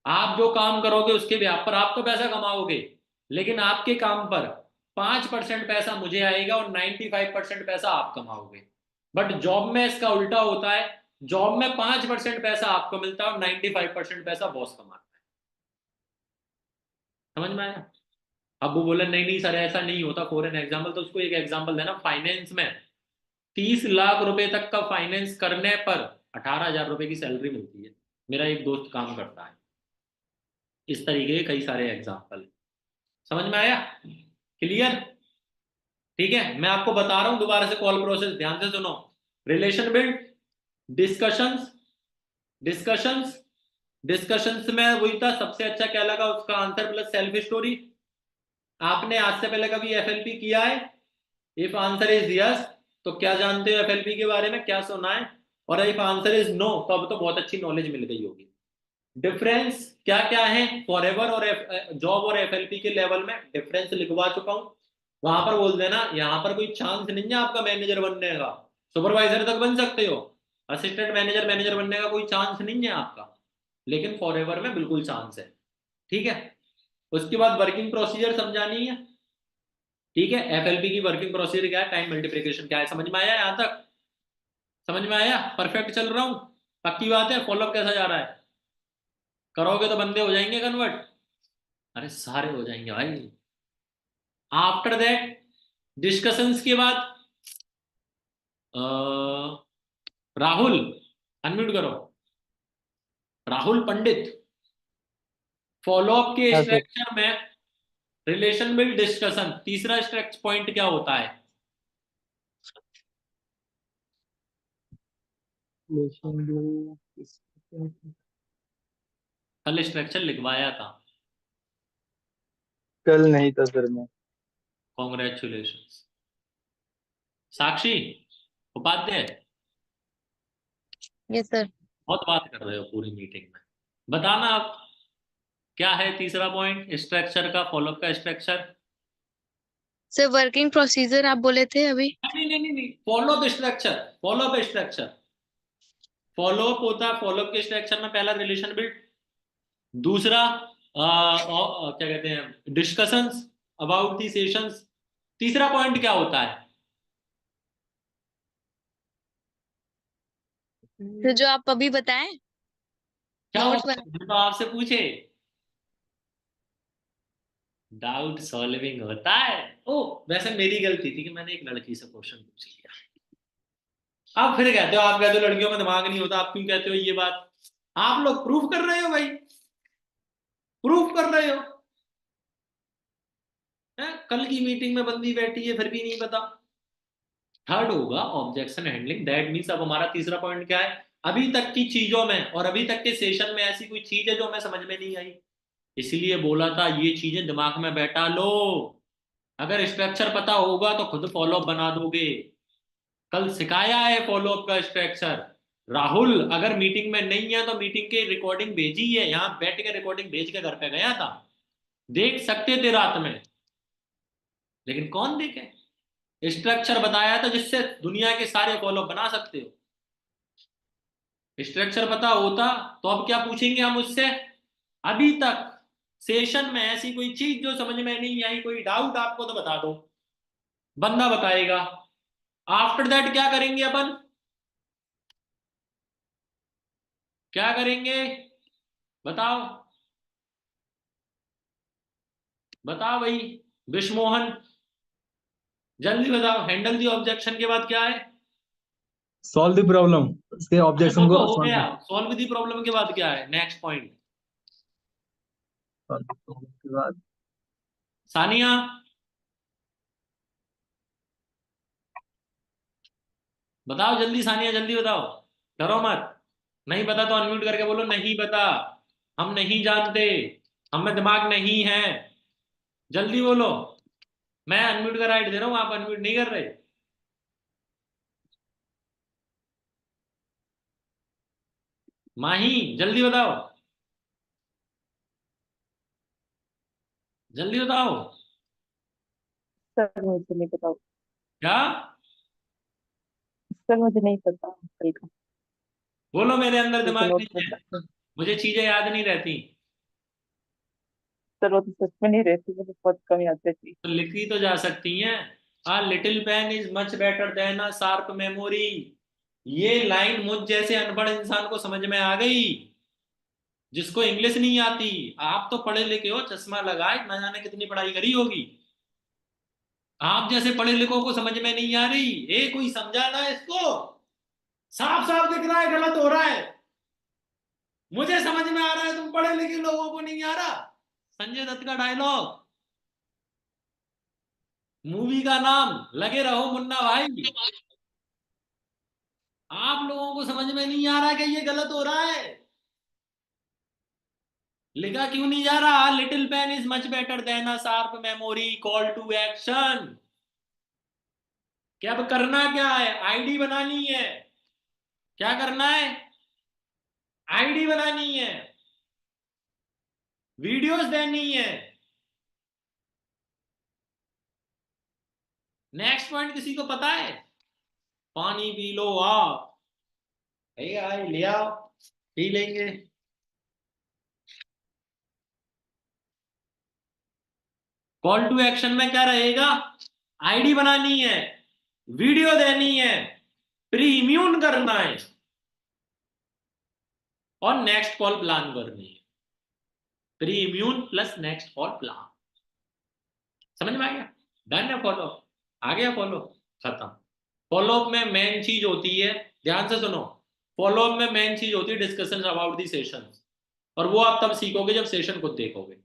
आप जो काम करोगे उसके ब्याह पर आप तो पैसा कमाओगे, लेकिन आपके काम पर 5% पैसा मुझे आएगा और 95% पैसा आप कमाओगे। बट जॉब में इसका उल्टा होता है, जॉब में 5% पैसा आपको मिलता है और 95% पैसा बॉस कमाता है। समझ में आया? अब वो बोले नहीं नहीं सर ऐसा नहीं होता फॉर एन एग्जाम्पल, तो उसको एक एग्जाम्पल देना। फाइनेंस में 30 लाख रुपए तक का फाइनेंस करने पर 18,000 रुपए की सैलरी मिलती है। मेरा एक दोस्त काम करता है। इस तरीके के कई सारे एग्जाम्पल। समझ में आया? क्लियर? ठीक है, मैं आपको बता रहा हूं दोबारा से कॉल प्रोसेस, ध्यान से सुनो। Relation build, discussions, discussions, discussions में वही था, सबसे अच्छा क्या लगा उसका आंसर प्लस सेल्फ स्टोरी। आपने आज से पहले कभी एफएलपी किया है? इफ आंसर इज यस तो क्या जानते हो एफएलपी के बारे में, क्या सुना है? और इफ आंसर इज नो तो अब तो बहुत अच्छी नॉलेज मिल गई होगी। डिफरेंस क्या क्या है फॉरएवर और जॉब और एफएलपी के लेवल में, डिफरेंस लिखवा चुका हूं। वहां पर बोल देना यहाँ पर कोई चांस नहीं है आपका मैनेजर बनने का, सुपरवाइजर तक बन सकते हो, असिस्टेंट मैनेजर मैनेजर बनने का कोई चांस नहीं है आपका, लेकिन फॉरएवर में बिल्कुल चांस है। ठीक है, उसके बाद वर्किंग प्रोसीजर समझानी है। ठीक है, एफएलपी की वर्किंग प्रोसीजर क्या है, टाइम मल्टीप्लिकेशन क्या है, समझ में आया? यहां तक समझ में आया? परफेक्ट चल रहा हूं? पक्की बात है? फॉलोअप कैसा जा रहा है? करोगे तो बंदे हो जाएंगे कन्वर्ट? अरे सारे हो जाएंगे भाई। आफ्टर दैट डिस्कशंस के बाद राहुल अनम्यूट करो, राहुल पंडित, फॉलोअप के हाँ सर। स्ट्रक्चर में रिलेशन बिल्ड डिस्कशन, तीसरा स्ट्रक्चर पॉइंट क्या होता है? कल स्ट्रक्चर लिखवाया था। कल नहीं था सर मैं। कॉन्ग्रेचुलेशन। साक्षी उपाध्याय, यस सर। बहुत बात कर रहे हो पूरी मीटिंग में। बताना आप क्या है तीसरा पॉइंट स्ट्रक्चर का, फॉलोअप का स्ट्रक्चर। सर वर्किंग प्रोसीजर आप बोले थे अभी। नहीं नहीं नहीं नहीं, follow up structure, follow up structure. Follow up होता है, फॉलोअप के स्ट्रक्चर में पहला रिलेशन बिल्ड, दूसरा क्या कहते हैं डिस्कशंस अबाउट दी सेशंस, तीसरा पॉइंट क्या होता है? तो जो आप अभी बताएं, क्या नोट्स होता बना। है जो तो आपसे पूछे? डाउट सॉल्विंग होता है। ओ वैसे मेरी गलती थी कि मैंने एक लड़की से क्वेश्चन पूछ लिया। आप फिर कहते हो, आप कहते हो लड़कियों में दिमाग नहीं होता, आप क्यों कहते हो ये बात? आप लोग प्रूफ कर रहे हो भाई, प्रूफ कर रहे हो। कल की मीटिंग में बंदी बैठी है फिर भी नहीं पता। थर्ड होगा ऑब्जेक्शन हैंडलिंग, दैट मींस अब हमारा तीसरा पॉइंट क्या है, अभी तक की चीजों में और अभी तक के सेशन में ऐसी कोई चीज है जो हमें समझ में नहीं आई, इसीलिए बोला था ये चीजें दिमाग में बैठा लो। अगर स्ट्रक्चर पता होगा तो खुद फॉलोअप बना दोगे। कल सिखाया है फॉलोअप का स्ट्रक्चर। राहुल अगर मीटिंग में नहीं है तो मीटिंग की रिकॉर्डिंग भेजी है, यहाँ बैठ के रिकॉर्डिंग भेज के घर पे गया था। देख सकते थे रात में, लेकिन कौन देखे। स्ट्रक्चर बताया था जिससे दुनिया के सारे फॉलो बना सकते हो। स्ट्रक्चर पता होता तो अब क्या पूछेंगे हम उससे। अभी तक सेशन में ऐसी कोई चीज जो समझ में नहीं आई, कोई डाउट आपको तो बता दो, बंदा बताएगा। आफ्टर दैट क्या करेंगे अपन, क्या करेंगे बताओ, बताओ भाई विश्वमोहन, जल्दी बताओ। हैंडल दी ऑब्जेक्शन के बाद क्या है। सॉल्व द प्रॉब्लम, उसके अरे वो ऑब्जेक्शन तो को हो गया, सॉल्व सॉल्व दी प्रॉब्लम के बाद क्या है नेक्स्ट पॉइंट। के बाद सानिया बताओ जल्दी, सानिया जल्दी बताओ, डरो मत। नहीं पता तो अनम्यूट करके बोलो नहीं पता, हम नहीं जानते, हमें दिमाग नहीं है। जल्दी बोलो, मैं अनम्यूट का राइट दे रहा हूं, आप अनम्यूट नहीं कर रहे। माही जल्दी बताओ, जल्दी बताओ। सर मुझे नहीं पता। क्या सर मुझे नहीं पता कल का। बोलो, मेरे अंदर मुझे दिमाग नोट नहीं है, करना। मुझे चीजें याद नहीं रहती। सर वो तो सच में नहीं रहती, मुझे बहुत कम याद रहती। तो लिखी तो जा सकती हैं। आ little pen is much better than a sharp memory. ये लाइन मुझ जैसे अनपढ़ इंसान को समझ में आ गई, जिसको इंग्लिश नहीं आती। आप तो पढ़े लिखे हो, चश्मा लगाए, न जाने कितनी पढ़ाई करी होगी। आप जैसे पढ़े लिखों को समझ में नहीं आ रही। ए कोई समझा ना इसको, साफ साफ दिख रहा है गलत हो रहा है। मुझे समझ में आ रहा है, तुम पढ़े लिखे लोगों को नहीं आ रहा। संजय दत्त का डायलॉग, मूवी का नाम लगे रहो मुन्ना भाई। आप लोगों को समझ में नहीं आ रहा कि ये गलत हो रहा है। लिखा क्यों नहीं जा रहा, little pen is much better than a sharp memory, call to action. क्या अब करना क्या है, आईडी बनानी है। क्या करना है, आईडी बनानी है, वीडियोस देनी है। नेक्स्ट पॉइंट किसी को पता है। पानी पी लो आप, आए ले आओ, पी लेंगे। कॉल टू एक्शन में क्या रहेगा, आईडी बनानी है, वीडियो देनी है, प्रीम्यून करना है, और नेक्स्ट कॉल प्लान करनी है। प्रीम्यून प्लस नेक्स्ट कॉल प्लान। समझ में आ गया, डन है फॉलो, आ गया फॉलो, खत्म। फॉलोअप में मेन चीज होती है, ध्यान से सुनो, फॉलोअप में मेन चीज होती है डिस्कशन अबाउट दी सेशन। और वो आप तब सीखोगे जब सेशन खुद देखोगे।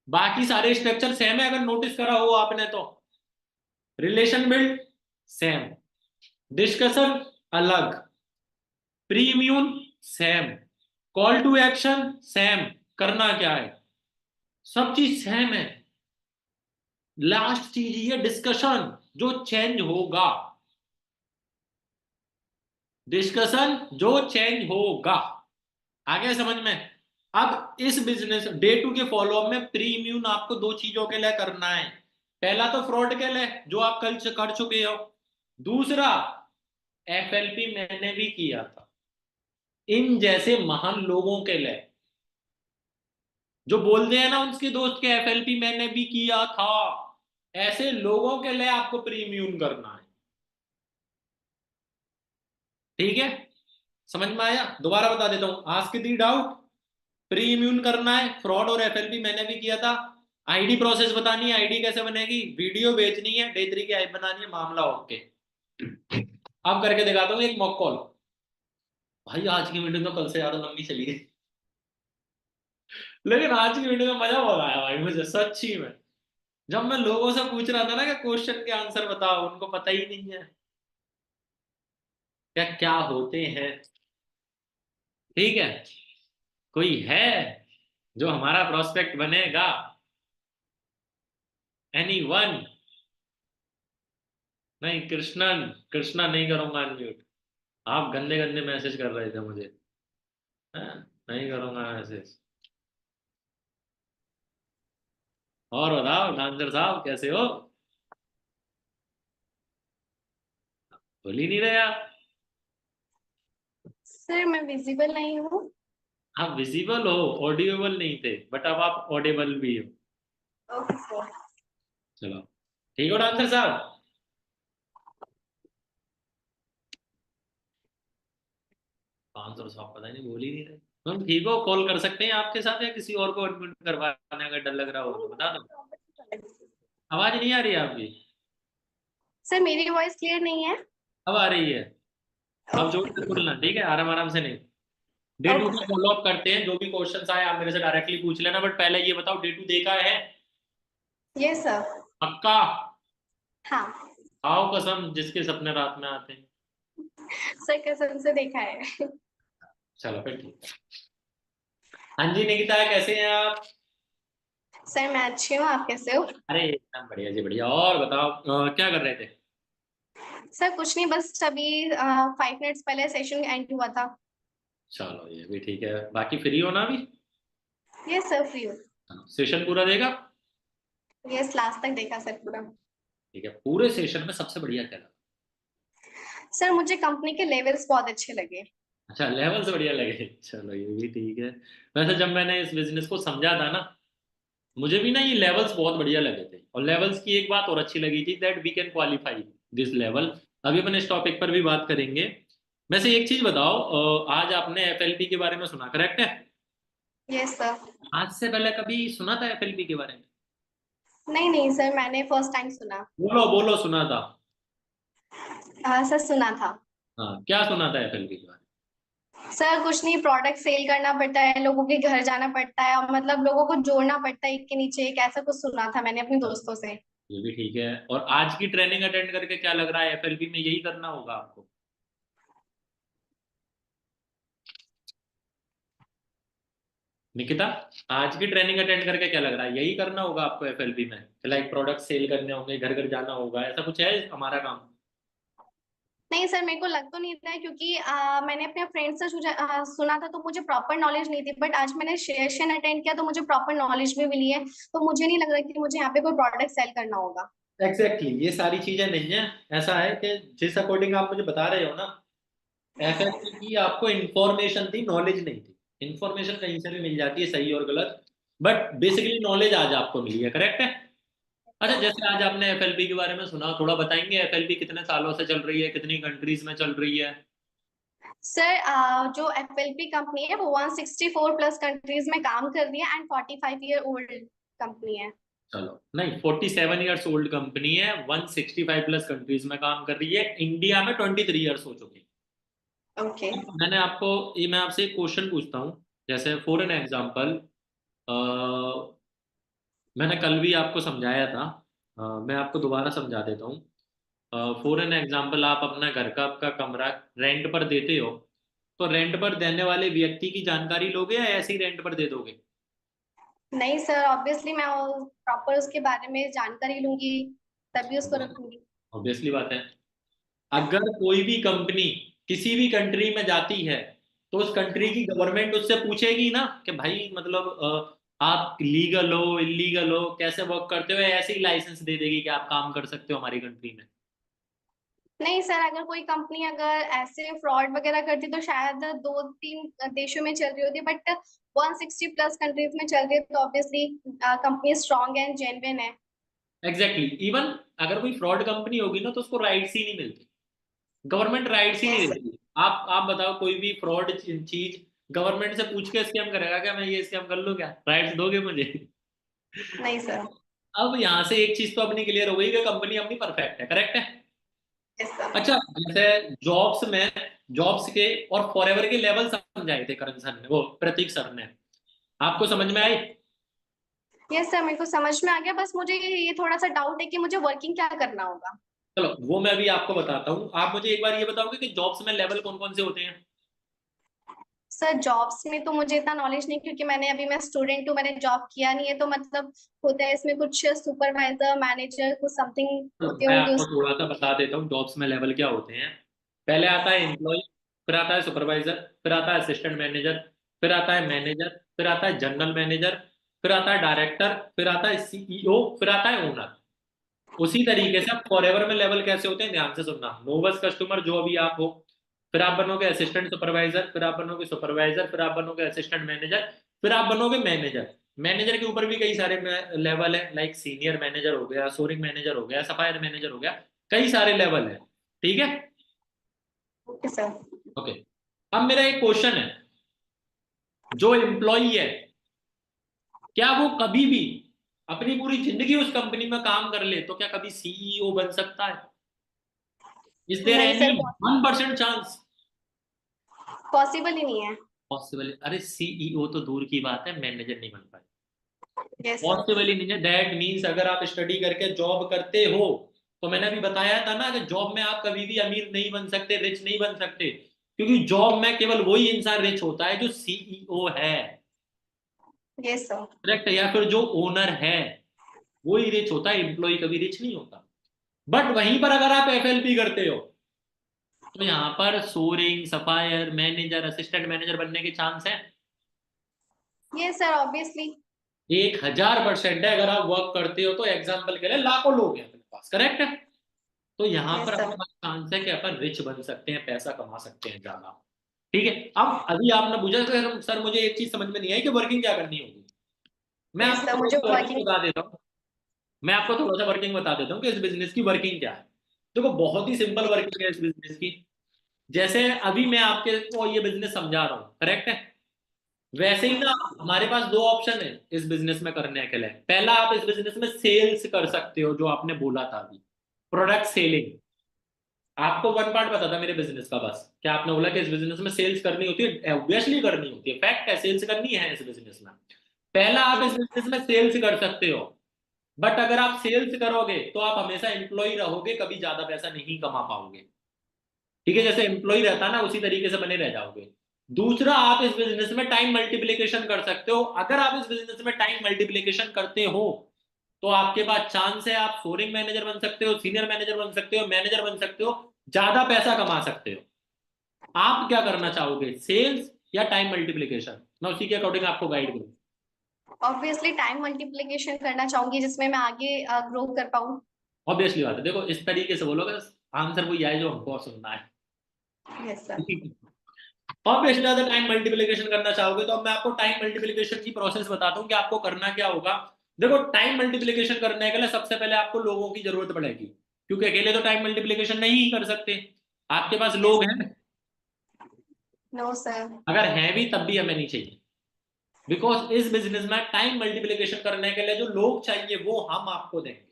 बाकी सारे स्ट्रक्चर सेम है, अगर नोटिस करा हो आपने तो। रिलेशन बिल्ड सेम, डिस्कशन अलग, प्रीम्यून same, call to action same, करना क्या है सब चीज सेम है। लास्ट चीज ये डिस्कशन जो चेंज होगा, डिस्कशन जो चेंज होगा। आगे समझ में। अब इस बिजनेस डे टू के फॉलोअप में प्रीम्यून आपको दो चीजों के लिए करना है। पहला तो फ्रॉड के लिए जो आप कल कर चुके हो, दूसरा एफएलपी मैंने भी किया था, इन जैसे महान लोगों के लिए जो बोलते हैं ना उनके दोस्त के एफएलपी मैंने भी किया था, ऐसे लोगों के लिए आपको प्रीम्यून करना है। ठीक है, समझ में आया। दोबारा बता देता हूं, ask the doubt, pre immune करना है, फ्रॉड और एफएलपी मैंने भी किया था। आईडी प्रोसेस बतानी है, आईडी कैसे बनेगी, वीडियो भेजनी है, डे 3 की आई बनानी है, मामला ओके। अब करके दिखाता हूँ एक मॉक कॉल। भाई आज की वीडियो तो कल से ज्यादा लंबी चली गई, लेकिन आज की वीडियो में मजा बहुत आया भाई मुझे सच्ची में। जब मैं लोगों से पूछ रहा था ना कि क्वेश्चन के आंसर बताओ, उनको पता ही नहीं है क्या क्या होते हैं। ठीक है, कोई है जो हमारा प्रोस्पेक्ट बनेगा, एनीवन। नहीं कृष्णन, कृष्णा नहीं करूंगा अनम्यूट। आप गंदे गंदे मैसेज कर रहे थे मुझे। हाँ, नहीं करूंगा मैसेज। और बताओ डांसर साहब कैसे हो? बोल ही नहीं रहे आप। सर मैं विजिबल नहीं हूँ। आप विजिबल हो, ऑडियोबल नहीं थे, बट अब आप ऑडिबल भी हो। Okay sir. चलो ठीक हो डांसर साहब? डांसर साहब पता नहीं बोल ही नहीं रहे। तुम ठीक हो? कॉल कर सकते हैं आपके साथ या किसी और को एडमिट करवाने अगर डर लग रहा हो तो बता दो। आवाज नहीं आ रही है आपकी? सर मेरी वॉइस क्लियर नहीं है। अब आ रही है। अब जोर से बोलना, ठीक है? आराम आराम से नहीं। डे टू ओके का सर। फॉलो अप करते हैं, जो भी क्वेश्चंस आए आप मेरे से डायरेक्टली पूछ लेना, बट पहले ये बताओ डे टू देखा है? Yes sir. पक्का? हाँ आओ कसम जिसके सपने रात में आते हैं। सर, कसम से देखा है। चलो फिर ठीक है। हाँ जी निकिता कैसे हैं आप? सर मैं अच्छी हूँ, आप कैसे हो? अरे एकदम बढ़िया जी बढ़िया। और बताओ क्या कर रहे थे? सर कुछ नहीं, बस अभी 5 मिनट्स पहले सेशन एंड हुआ था। चलो ये भी ठीक है। बाकी फ्री हो ना अभी? यस सर, फ्री हूँ। सेशन पूरा देगा? यस, लास्ट तक देखा सर पूरा। ठीक है। पूरे सेशन में सबसे बढ़िया क्या लगा? सर मुझे कंपनी के लेवल्स बहुत अच्छे लगे। अच्छा लेवल से बढ़िया लगे। चलो ये भी ठीक है। वैसे जब मैंने इस बिजनेस को समझा था ना, मुझे भी ना ये लेवल्स बहुत बढ़िया लगे थे। और लेवल्स की एक बात और अच्छी लगी थी, that we can qualify this level. अभी अपन इस टॉपिक पर भी बात करेंगे। वैसे एक चीज बताओ, आज आपने एफएलपी के बारे में सुना, करेक्ट है? Yes sir. आज से पहले कभी सुना था एफएलपी के बारे में? नहीं नहीं सर, मैंने फर्स्ट टाइम सुना। बोलो बोलो, सुना था? सर सुना था। हाँ क्या सुना था एफएलपी के बारे सर कुछ नहीं, प्रोडक्ट सेल करना पड़ता है, लोगों के घर जाना पड़ता है, और मतलब लोगों को जोड़ना पड़ता है एक के नीचे एक, ऐसा कुछ सुना था मैंने अपने में? दोस्तों से। ये भी ठीक है। और आज की ट्रेनिंग अटेंड करके क्या लग रहा है, एफएलपी में यही करना होगा आपको? निकिता, आज की ट्रेनिंग अटेंड करके क्या लग रहा है, यही करना होगा आपको एफएलपी में? लाइक प्रोडक्ट सेल करने होंगे, घर घर जाना होगा, ऐसा कुछ है हमारा काम? नहीं सर, मेरे को लग तो नहीं रहा है, क्योंकि मैंने अपने फ्रेंड से सुना था, तो मुझे प्रॉपर नॉलेज नहीं थी, बट आज मैंने सेशन अटेंड किया तो मुझे प्रॉपर नॉलेज भी मिली है। तो मुझे नहीं लग रहा कि मुझे यहाँ पे कोई प्रोडक्ट सेल करना होगा। एग्जैक्टली ये सारी चीजें नहीं है। ऐसा है कि जिस अकॉर्डिंग आप मुझे बता रहे हो ना, एफएलपी की आपको इन्फॉर्मेशन थी, नॉलेज नहीं थी। इन्फॉर्मेशन कहीं से भी मिल जाती है, सही और गलत, बट बेसिकली नॉलेज आज आपको मिली है, करेक्ट है? अच्छा जैसे आज आपने एफएलपी के बारे में सुना, थोड़ा बताएंगे एफएलपी कितने सालों से चल रही है, कितनी कंट्रीज में चल रही है? सर जो एफएलपी कंपनी है वो 164 प्लस कंट्रीज में काम कर रही है, एंड 45 ईयर ओल्ड कंपनी है। चलो नहीं, 47 ईयर्स ओल्ड कंपनी है, 165 प्लस कंट्रीज में काम कर रही है, इंडिया में 23 ईयर्स हो चुके ओके। हैं। मैंने आपको, ये मैं आपसे एक क्वेश्चन पूछता हूँ, जैसे फॉर एन एग्जाम्पल, मैंने कल भी आपको समझाया था, मैं आपको दोबारा समझा देता हूँ। फॉर एन एग्जाम्पल, आप अपना घर का आपका कमरा रेंट पर देते हो, तो रेंट पर देने वाले व्यक्ति की जानकारी लोगे या ऐसे ही रेंट पर दे दोगे? नहीं सर, ऑब्वियसली मैं प्रॉपर उसके बारे में जानकारी लूंगी, तभी उसको रखूंगी। ऑब्वियसली बात है। अगर कोई भी कंपनी किसी भी कंट्री में जाती है, तो उस कंट्री की गवर्नमेंट उससे पूछेगी ना कि भाई मतलब आप लीगल हो इलीगल हो, कैसे वर्क करते हो, या ऐसे ही लाइसेंस दे देगी कि आप काम कर सकते हो हमारी कंट्री में? नहीं सर, अगर कोई कंपनी अगर ऐसे फ्रॉड वगैरह करती तो शायद 2-3 देशों में चल रही होती, बट 160 प्लस कंट्रीज में चल रही है, तो obviously company strong and genuine है। एग्जैक्टली इवन अगर कोई फ्रॉड कंपनी होगी ना, तो उसको राइट्स ही नहीं मिलती, गवर्नमेंट राइट्स ही नहीं यस। देती। आप बताओ, कोई भी फ्रॉड चीज गवर्नमेंट से पूछ के स्कैम करेगा क्या? मैं ये स्कैम कर लूँ क्या, राइट्स दोगे मुझे? नहीं सर। अब यहाँ से एक चीज तो अपनी क्लियर हो गई कि कंपनी अपनी परफेक्ट है, करेक्ट है? Yes sir. अच्छा जैसे जॉब्स में, जॉब्स के और फॉरएवर के लेवल समझाए थे करण सर ने, वो प्रतीक सर ने, आपको समझ में आई? यस सर, मेरे को समझ में आ गया, बस मुझे ये थोड़ा सा डाउट है कि मुझे वर्किंग क्या करना होगा। चलो वो मैं अभी आपको बताता हूँ। आप मुझे एक बार ये बताओगे कि जॉब्स में लेवल कौन कौन से होते हैं? सर जॉब्स में तो मुझे इतना नॉलेज नहीं, क्योंकि मैं स्टूडेंट हूँ, मैंने जॉब किया नहीं है, तो मतलब होता है इसमें कुछ सुपरवाइजर मैनेजर कुछ समथिंग तो होते मैं होंगे आपको उस। थोड़ा सा बता देता हूँ जॉब्स में लेवल क्या होते हैं। पहले आता है एम्प्लॉय, फिर आता है सुपरवाइजर, फिर आता है असिस्टेंट मैनेजर, फिर आता है मैनेजर, फिर आता है जनरल मैनेजर, फिर आता है डायरेक्टर, फिर आता है सीईओ, फिर आता है ओनर। उसी तरीके से अब फॉरएवर में लेवल कैसे होते हैं, ध्यान से सुनना। नोवस कस्टमर जो अभी आप हो, फिर आप बनोगे असिस्टेंट सुपरवाइजर, फिर आप बनोगे सुपरवाइजर, फिर आप बनोगे असिस्टेंट मैनेजर, फिर आप बनोगे मैनेजर। मैनेजर के ऊपर भी कई सारे लेवल है, लाइक सीनियर मैनेजर हो गया, सोरिंग मैनेजर हो गया, सफायर मैनेजर हो गया, कई सारे लेवल है। ठीक है, ओके सर। ओके। अब मेरा एक क्वेश्चन है, जो एम्प्लॉई है क्या वो कभी भी अपनी पूरी जिंदगी उस कंपनी में काम कर ले तो क्या कभी सीईओ बन सकता है? इज देयर नहीं एनी सर, 1% चांस? पॉसिबल ही नहीं है। पॉसिबल? अरे सीईओ तो दूर की बात है, मैनेजर नहीं बन पाए। Yes sir. पॉसिबल ही नहीं है। दैट मीन्स अगर आप स्टडी करके जॉब करते हो, तो मैंने अभी बताया था ना कि जॉब में आप कभी भी अमीर नहीं बन सकते, रिच नहीं बन सकते, क्योंकि जॉब में केवल वही इंसान रिच होता है जो सीईओ है। Yes sir. करेक्ट? या फिर जो ओनर है वही रिच होता है, एम्प्लॉय कभी रिच नहीं होता। बट वहीं पर अगर आप एफएलपी करते हो तो यहाँ पर soaring, sapphire, manager, assistant manager बनने के चांस है। Yes sir, obviously. 1000% है। अगर आप वर्क करते हो तो एग्जाम्पल के लिए लाखों लोग हैं अपने पास। करेक्ट है? तो यहाँ यस पर सर। अपने पास चांस है कि अपन रिच बन सकते हैं, पैसा कमा सकते हैं ज्यादा। ठीक है, अब अभी आपने पूछा सर मुझे एक चीज समझ में नहीं आई कि वर्किंग क्या करनी होगी। मैं यस आपको सर, थोड़ा मुझे सा वर्किंग वर्किंग। बता देता हूँ। मैं आपको थोड़ा सा वर्किंग बता देता हूँ कि इस बिजनेस की वर्किंग क्या है। देखो बहुत ही सिंपल वर्किंग है इस बिजनेस की। जैसे अभी मैं आपके को ये बिजनेस समझा रहा हूँ, करेक्ट है? वैसे ही ना हमारे पास दो ऑप्शन है इस बिजनेस में करने के लिए। पहला, आप इस बिजनेस में सेल्स कर सकते हो, जो आपने बोला था अभी, प्रोडक्ट सेलिंग। आपको वन पार्ट पता था मेरे बिजनेस का, बस क्या आपने बोला कि इस बिजनेस में सेल्स करनी होती है, ऑब्वियसली करनी होती है, फैक्ट है, सेल्स करनी है इस बिजनेस में। पहला, आप इस बिजनेस में सेल्स कर सकते हो। बट अगर आप सेल्स करोगे तो आप हमेशा एम्प्लॉय रहोगे, कभी ज्यादा पैसा नहीं कमा पाओगे। ठीक है, जैसे एम्प्लॉय रहता है ना उसी तरीके से बने रह जाओगे। दूसरा, आप इस बिजनेस में टाइम मल्टीप्लिकेशन कर सकते हो। अगर आप इस बिजनेस में टाइम मल्टीप्लिकेशन करते हो तो आपके पास चांस है आप सोरिंग मैनेजर बन सकते हो, सीनियर मैनेजर बन सकते हो, मैनेजर बन सकते हो, ज्यादा पैसा कमा सकते हो। आप क्या करना चाहोगे, सेल्स या टाइम मल्टीप्लिकेशन? मैं उसी के अकॉर्डिंग आपको गाइड करूँ। ऑब्वियसली टाइम मल्टीप्लिकेशन करना चाहूंगी, जिसमें मैं आगे ग्रो कर पाऊँ। ऑब्वियसली बात है, देखो इस तरीके से बोलोगे आंसर वही आए जो हमको सुनना है। Yes sir. ऑब्वियसली अगर टाइम मल्टीप्लिकेशन करना चाहोगे तो अब मैं आपको टाइम मल्टीप्लिकेशन की प्रोसेस बताता हूँ कि आपको करना क्या होगा। देखो टाइम मल्टीप्लिकेशन करने के लिए सबसे पहले आपको लोगों की जरूरत पड़ेगी, क्योंकि अकेले तो टाइम मल्टीप्लिकेशन नहीं कर सकते। आपके पास लोग हैं? No sir. अगर हैं भी तब भी हमें नहीं चाहिए, बिकॉज इस बिजनेस में टाइम मल्टीप्लिकेशन करने के लिए जो लोग चाहिए वो हम आपको देंगे।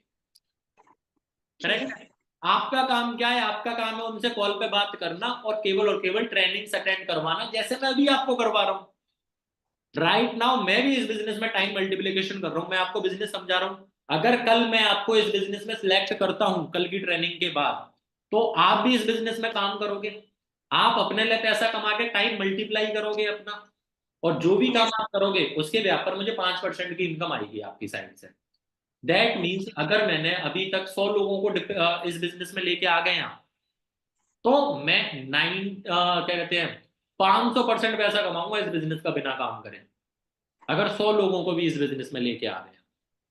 करेक्ट है? आपका काम क्या है? आपका काम है उनसे कॉल पे बात करना और केवल ट्रेनिंग अटेंड करवाना, जैसे मैं अभी आपको करवा रहा हूँ। राइट नाउ मैं भी इस बिजनेस में टाइम मल्टीप्लिकेशन कर रहा हूं, मैं आपको बिजनेस समझा रहा हूं। अगर कल मैं आपको इस बिजनेस में सिलेक्ट करता हूं कल की ट्रेनिंग के बाद, तो आप भी इस बिजनेस में काम करोगे, आप अपने लिए पैसा कमा के टाइम मल्टीप्लाई करोगे अपना, और जो भी काम आप करोगे उसके ब्याह पर मुझे 5% की इनकम आएगी आपकी साइड से। दैट मीन्स अगर मैंने अभी तक 100 लोगों को इस बिजनेस में लेके आ गए हैं, तो मैं क्या कहते हैं 500% पैसा कमाऊंगा इस बिजनेस का बिना काम करे, अगर 100 लोगों को भी इस बिजनेस में लेके आ रहे हैं।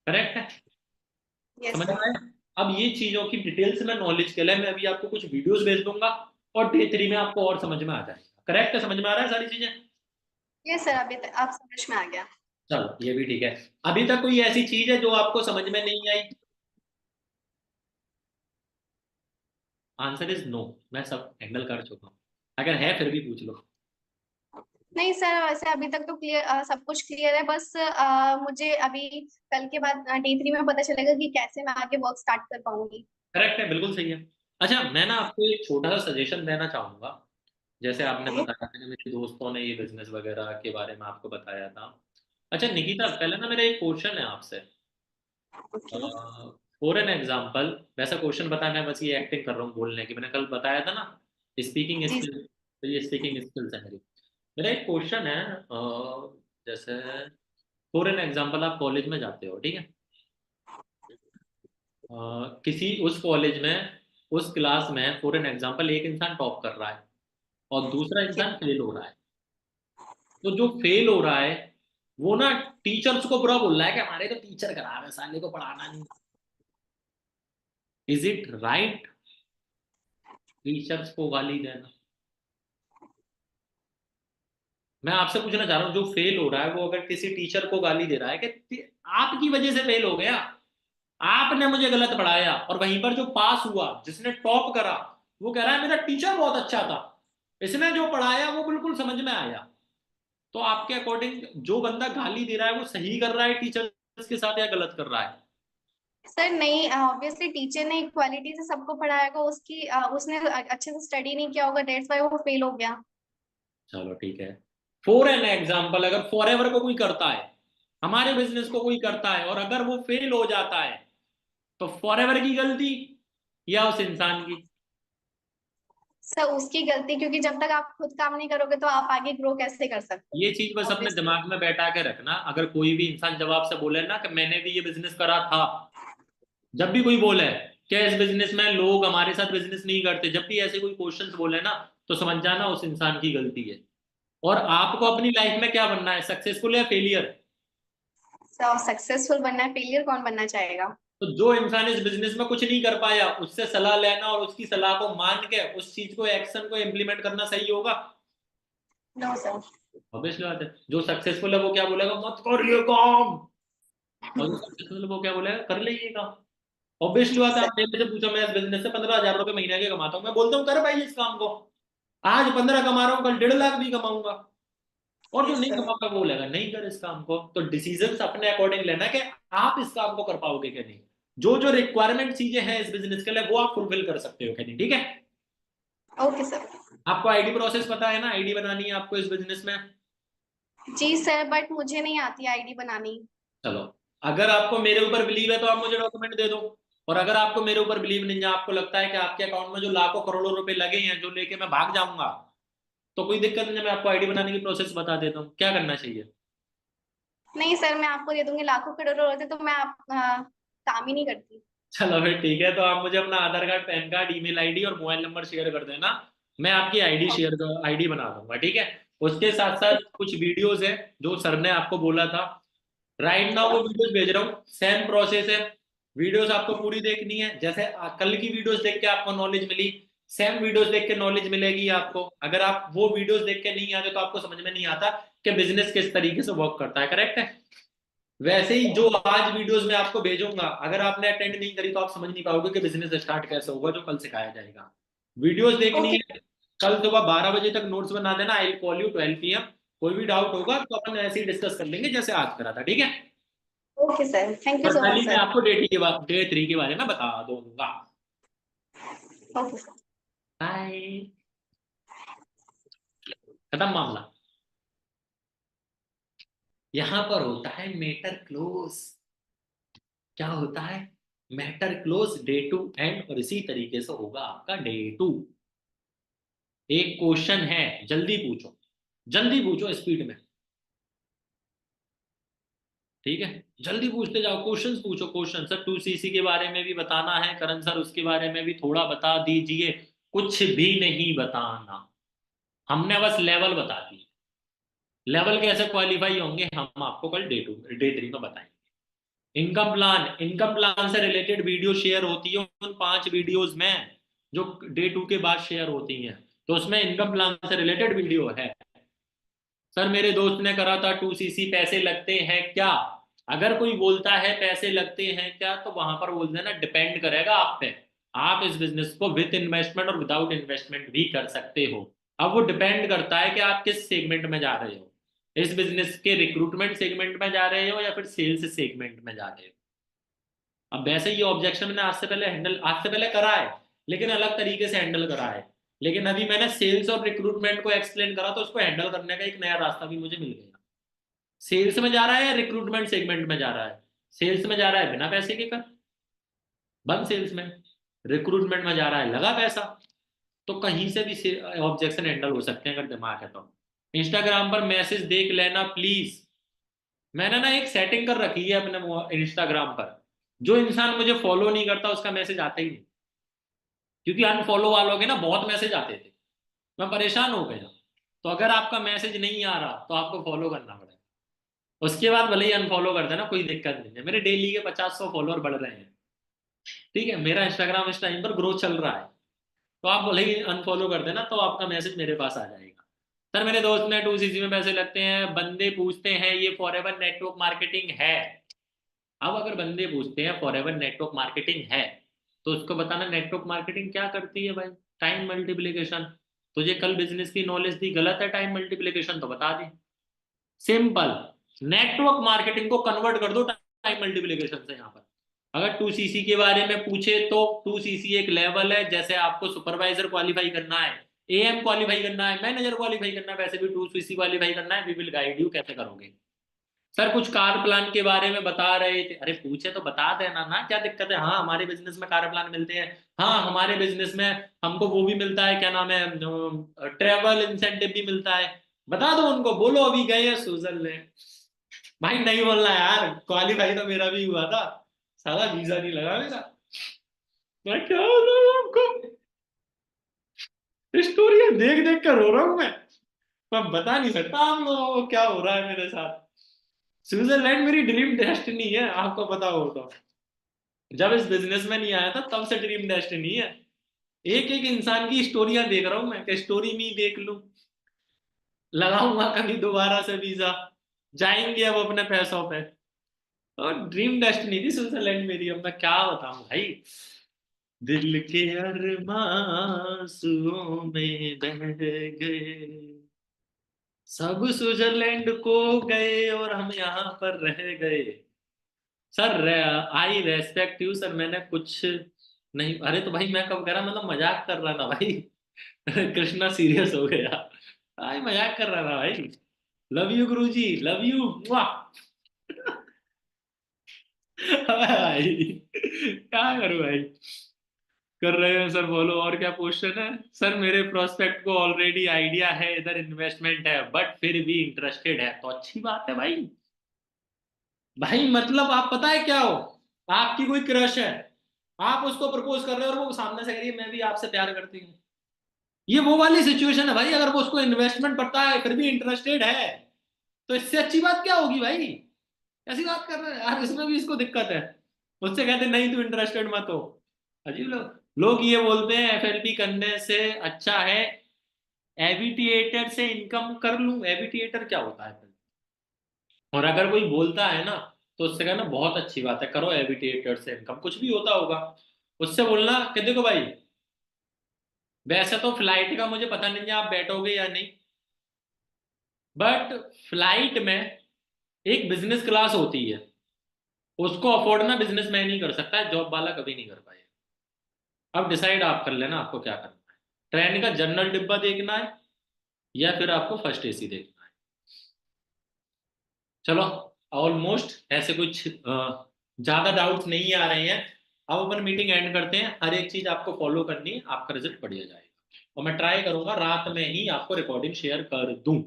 करेक्ट है? यस समझ में सर। आया? अब ये चीजों की डिटेल्स में नॉलेज के लिए मैं अभी आपको कुछ वीडियोस भेज दूंगा और डे 3 में आपको और समझ में आ जाएगा। करेक्ट है? समझ में आ रहा है सारी चीजें? यस सर, अभी तक आप समझ में आ गया। चलो ये भी ठीक है। अभी तक कोई ऐसी चीज है जो आपको समझ में नहीं आई? आंसर इज नो, मैं सब हैंडल कर चुका हूँ। अगर है फिर भी पूछ लो। नहीं सर, वैसे अभी तक तो क्लियर, सब कुछ क्लियर है। बस मुझे अभी कल के बाद D3 में पता चलेगा कि कैसे मैं आगे वर्क स्टार्ट कर पाऊंगी। करेक्ट है, बिल्कुल सही है। अच्छा, मैं ना आपको एक छोटा सा सजेशन देना चाहूंगा। जैसे आपने बताया था कि मेरे दोस्तों ने ये बिजनेस वगैरह के बारे में आपको बताया था। अच्छा निकिता, पहले ना मेरा एक क्वेश्चन है आपसे। ओके। फॉर एन एग्जाम्पल, वैसा क्वेश्चन बताया, मैं बस ये एक्टिंग कर रहा हूँ बोलने की, मैंने कल बताया था ना स्पीकिंग जी। स्किल, तो ये स्पीकिंग स्किल्स है मेरी। मेरा एक क्वेश्चन है, जैसे फॉर एन एग्जाम्पल आप कॉलेज में जाते हो, ठीक है? किसी उस कॉलेज में उस क्लास में फॉर एन एग्जाम्पल एक इंसान टॉप कर रहा है और दूसरा इंसान फेल हो रहा है। तो जो फेल हो रहा है वो ना टीचर्स को बुरा बोल रहा है कि हमारे तो टीचर खराब है, साले को पढ़ाना नहीं। इज इट राइट टीचर्स को गाली देना? मैं आपसे पूछना चाह रहा हूँ, जो फेल हो रहा है वो अगर किसी टीचर को गाली दे रहा है कि आपकी वजह से फेल हो गया, आपने मुझे गलत पढ़ाया, और वहीं पर जो पास हुआ, जिसने टॉप करा, वो कह रहा है मेरा टीचर बहुत अच्छा था, इसने जो पढ़ाया वो बिल्कुल समझ में आया, तो आपके अकॉर्डिंग जो बंदा गाली दे रहा है वो सही कर रहा है टीचर्स के साथ या गलत कर रहा है? सर नहीं, ऑब्वियसली टीचर ने इक्वालिटी से सबको पढ़ाया होगा, उसने अच्छे से स्टडी नहीं किया होगा, दैट्स व्हाई वो फेल हो गया। चलो ठीक है, फॉर एन एग्जाम्पल, अगर फॉर एवर को कोई करता है, हमारे बिजनेस को कोई करता है, और अगर वो फेल हो जाता है, तो फॉर एवर की गलती या उस इंसान की? सर उसकी गलती, क्योंकि जब तक आप खुद काम नहीं करोगे तो आप आगे ग्रो कैसे कर सकते ये चीज बस हो अपने ऑब्वियसली। दिमाग में बैठा के रखना, अगर कोई भी इंसान जवाब से बोले ना कि मैंने भी ये बिजनेस करा था, जब भी कोई बोले कि इस बिजनेस में लोग हमारे साथ बिजनेस नहीं करते, जब भी ऐसे कोई क्वेश्चंस बोले ना, तो समझ जाना उस इंसान की गलती है। और आपको अपनी लाइफ में क्या बनना है, सक्सेसफुल या फेलियर? सर सक्सेसफुल बनना है, फेलियर कौन बनना चाहेगा। तो जो इंसान इस बिजनेस में कुछ नहीं कर पाया, उससे सलाह लेना और उसकी सलाह को मान के उस चीज को, एक्शन को इम्प्लीमेंट करना सही होगा? No sir. ऑब्वियसली बात है। जो सक्सेसफुल है वो क्या बोलेगा, मत कर ये काम, और जो सक्सेसफुल है वो क्या बोलेगा, कर ले ये काम। ऑब्वियसली बात है। सर आप मेरे से पूछो, मैं इस बिजनेस से 15,000 रुपए महीने के कमाता हूँ, मैं बोलता हूँ कर भाई इस काम को। आज 15 कमा रहा हूँ, कल 1.5 लाख भी कमाऊंगा। और जो यस नहीं सर। कमाऊंगा वो बोलेगा नहीं कर इस काम को। तो डिसीजन अपने अकॉर्डिंग लेना कि आप इस काम को कर पाओगे कि नहीं, जो जो रिक्वायरमेंट चीजें हैं इस बिजनेस के लिए वो आप फुलफिल कर सकते हो कि नहीं। ठीक है, ओके सर। आपको आईडी प्रोसेस पता है ना, आईडी बनानी है आपको इस बिजनेस में? जी सर, बट मुझे नहीं आती आईडी बनानी। चलो, अगर आपको मेरे ऊपर बिलीव है तो आप मुझे डॉक्यूमेंट दे दो, और अगर आपको मेरे ऊपर बिलीव नहीं है, आपको लगता है कि आपके अकाउंट में जो लाखों करोड़ों रुपए लगे हैं जो लेके मैं भाग जाऊंगा, तो कोई दिक्कत नहीं है, मैं आपको आईडी बनाने की प्रोसेस बता देता हूँ, क्या करना चाहिए। नहीं सर, मैं आपको दे दूंगी, लाखों करोड़ों होते तो मैं काम ही नहीं करती। चलो फिर ठीक है, तो आप मुझे अपना Aadhaar card, PAN card, email ID और मोबाइल नंबर शेयर कर देना, मैं आपकी आईडी शेयर, आईडी बना दूंगा। ठीक है, उसके साथ साथ कुछ वीडियोस है जो सर ने आपको बोला था, राइट नाउ वो वीडियोस भेज रहा हूँ, सेम प्रोसेस है। वीडियोस आपको पूरी देखनी है, जैसे कल की वीडियोस देख के आपको नॉलेज मिली, सेम वीडियोस देख के नॉलेज मिलेगी आपको। अगर आप वो वीडियोस देख के नहीं आते तो आपको समझ में नहीं आता कि बिजनेस किस तरीके से वर्क करता है। करेक्ट है? वैसे ही जो आज वीडियोस में आपको भेजूंगा, अगर आपने अटेंड नहीं करी तो आप समझ नहीं पाओगे कि बिजनेस स्टार्ट कैसे होगा, जो कल सिखाया जाएगा। वीडियोस देखनी ओके। है, कल सुबह 12 बजे तक नोट्स बना देना, I will call you 12 PM। कोई भी डाउट होगा तो अपन ऐसे ही डिस्कस कर लेंगे जैसे आज करा था। ठीक है, ओके सर, थैंक यू और सो कल मच ही मैं सर। आपको डे 3 के बारे में बता दूंगा। Okay sir. बाय, खत्म मामला। यहां पर होता है मैटर क्लोज। क्या होता है? मैटर क्लोज, डे 2 एंड, और इसी तरीके से होगा आपका डे 2। एक क्वेश्चन है, जल्दी पूछो, जल्दी पूछो, स्पीड में। ठीक है, जल्दी पूछते जाओ, क्वेश्चंस पूछो, क्वेश्चन। सर 2CC के बारे में भी बताना है करण सर, उसके बारे में भी थोड़ा बता दीजिए। कुछ भी नहीं बताना, हमने बस लेवल बता दी। लेवल कैसे क्वालिफाई होंगे हम आपको कल डे 3 में बताएंगे। इनकम प्लान से रिलेटेड वीडियो शेयर होती है उन 5 वीडियोज में जो डे 2 के बाद शेयर होती हैं, तो उसमें इनकम प्लान से रिलेटेड वीडियो है। सर मेरे दोस्त ने करा था 2CC, पैसे लगते हैं क्या? अगर कोई बोलता है पैसे लगते हैं क्या, तो वहां पर बोल देना डिपेंड करेगा आप पे। आप इस बिजनेस को विद इन्वेस्टमेंट और विदाउट इन्वेस्टमेंट भी कर सकते हो। अब वो डिपेंड करता है कि आप किस सेगमेंट में जा रहे हो, इस बिजनेस के रिक्रूटमेंट सेगमेंट में जा रहे हो या फिर सेल्स सेगमेंट में जा रहे हो। अब वैसे ये ऑब्जेक्शन मैंने आज से पहले करा है, लेकिन अलग तरीके से हैंडल करा है। लेकिन अभी मैंने सेल्स और रिक्रूटमेंट को एक्सप्लेन करा, तो उसको हैंडल करने का एक नया रास्ता भी मुझे मिल गया। सेल्स में जा रहा है या रिक्रूटमेंट सेगमेंट में जा रहा है? सेल्स में जा रहा है बिना पैसे के कर, बंद सेल्स में। रिक्रूटमेंट में जा रहा है लगा पैसा। तो कहीं से भी ऑब्जेक्शन हैंडल हो सकते हैं अगर दिमाग है तो। इंस्टाग्राम पर मैसेज देख लेना प्लीज। मैंने ना एक सेटिंग कर रखी है अपने इंस्टाग्राम पर, जो इंसान मुझे फॉलो नहीं करता उसका मैसेज आता ही नहीं, क्योंकि अनफॉलो वालों के ना बहुत मैसेज आते थे, मैं परेशान हो गया। तो अगर आपका मैसेज नहीं आ रहा तो आपको फॉलो करना पड़ेगा। उसके बाद भले ही अनफॉलो कर देना, कोई दिक्कत नहीं है। मेरे डेली के 50-100 फॉलोअर बढ़ रहे हैं, ठीक है, मेरा इंस्टाग्राम इस टाइम पर ग्रोथ चल रहा है। तो आप भले ही अनफॉलो कर देना, तो आपका मैसेज मेरे पास आ जाएगा। सर मेरे दोस्त ने 2cc में पैसे लगते हैं, बंदे पूछते हैं ये फॉरएवर नेटवर्क मार्केटिंग है। अब अगर बंदे पूछते हैं फॉरएवर नेटवर्क मार्केटिंग है, तो उसको बताना नेटवर्क मार्केटिंग क्या करती है भाई। Time multiplication. तुझे कल बिजनेस की नॉलेज दी, गलत है टाइम मल्टीप्लिकेशन तो बता दी। सिंपल। नेटवर्क मार्केटिंग को कन्वर्ट कर दो टाइम मल्टीप्लिकेशन से। यहाँ पर अगर 2cc के बारे में पूछे तो 2cc एक लेवल है, जैसे आपको सुपरवाइजर क्वालिफाई करना है, एएम क्वालिफाई करना है, मैनेजर क्वालिफाई करना है, वैसे भी 2cc क्वालिफाई करना है। वी विल गाइड यू कैसे करोगे। सर कुछ कार प्लान के बारे में बता रहे थे, अरे पूछे तो बता देना ना, क्या दिक्कत है। हाँ हमारे बिजनेस में कार प्लान मिलते हैं, हाँ हमारे बिजनेस में हमको वो भी मिलता है, क्या नाम है, ट्रेवल इंसेंटिव भी मिलता है। बता दो उनको, बोलो अभी गए हैं स्विट्जरलैंड। भाई नहीं बोलना यार, क्वालिफाई तो मेरा भी हुआ था, सारा वीजा नहीं लगा मेरा। मैं क्या बताऊं आपको, स्टोरी देख देख कर रो रहा हूं मैं बता नहीं सकता आप लोगों को क्या हो रहा है मेरे साथ। स्विट्जरलैंड मेरी ड्रीम डेस्टिनी है, आपको पता हो तो। जब इस बिजनेस में नहीं आया था तब से ड्रीम डेस्टिनी है। एक एक इंसान की स्टोरियां देख रहा हूं मैं, कि स्टोरी में ही देख लूं, लगाऊंगा कभी दोबारा से वीजा, जाएंगे अब अपने पैसों पे। और ड्रीम डेस्टिनी थी स्विट्जरलैंड मेरी, अब मैं क्या बताऊं भाई। दिल के अरमां आंसुओं में बह गए, सब स्विट्जरलैंड को गए और हम यहाँ पर रह गए। Sir I respect you sir, मैंने कुछ नहीं, अरे तो भाई मैं कब कह रहा, मतलब मजाक कर रहा था भाई। कृष्णा सीरियस हो गया भाई, मजाक कर रहा था भाई। Love you Guruji, love you. भाई क्या करूं भाई। कर रहे हैं सर बोलो, और क्या क्वेश्चन है। सर मेरे प्रोस्पेक्ट को ऑलरेडी आइडिया है, इधर इन्वेस्टमेंट है, बट फिर भी इंटरेस्टेड है, तो अच्छी बात है भाई। भाई मतलब आप पता है क्या हो, आपकी कोई क्रश है, आप उसको प्रपोज कर रहे हो और वो सामने से कह रही है मैं भी आपसे प्यार करती हूँ। ये वो वाली सिचुएशन है भाई, अगर वो उसको इन्वेस्टमेंट पता है फिर भी इंटरेस्टेड है, तो इससे अच्छी बात क्या होगी भाई। ऐसी बात कर रहे हैं यार, इसमें भी इसको दिक्कत है। मुझसे कहते नहीं तू इंटरेस्टेड मत हो। अजीब लोग ये बोलते हैं एफएलपी करने से अच्छा है एविटिएटर से इनकम कर लूं। एविटिएटर क्या होता है फिर? और अगर कोई बोलता है ना, तो उससे कहना बहुत अच्छी बात है, करो एविटिएटर से इनकम, कुछ भी होता होगा। उससे बोलना कि देखो भाई, वैसे तो फ्लाइट का मुझे पता नहीं है आप बैठोगे या नहीं, बट फ्लाइट में एक बिजनेस क्लास होती है, उसको अफोर्ड ना बिजनेसमैन ही कर सकता है, जॉब वाला कभी नहीं कर पाएगा। अब डिसाइड आप कर लेना आपको क्या करना है, ट्रेन का जनरल डिब्बा देखना है या फिर आपको फर्स्ट एसी देखना है। चलो ऑलमोस्ट ऐसे कुछ ज्यादा डाउट्स नहीं आ रहे हैं। अब अपन मीटिंग एंड करते हैं, हर एक चीज आपको फॉलो करनी है, आपका रिजल्ट बढ़िया जाएगा। और मैं ट्राई करूंगा रात में ही आपको रिकॉर्डिंग शेयर कर दूं।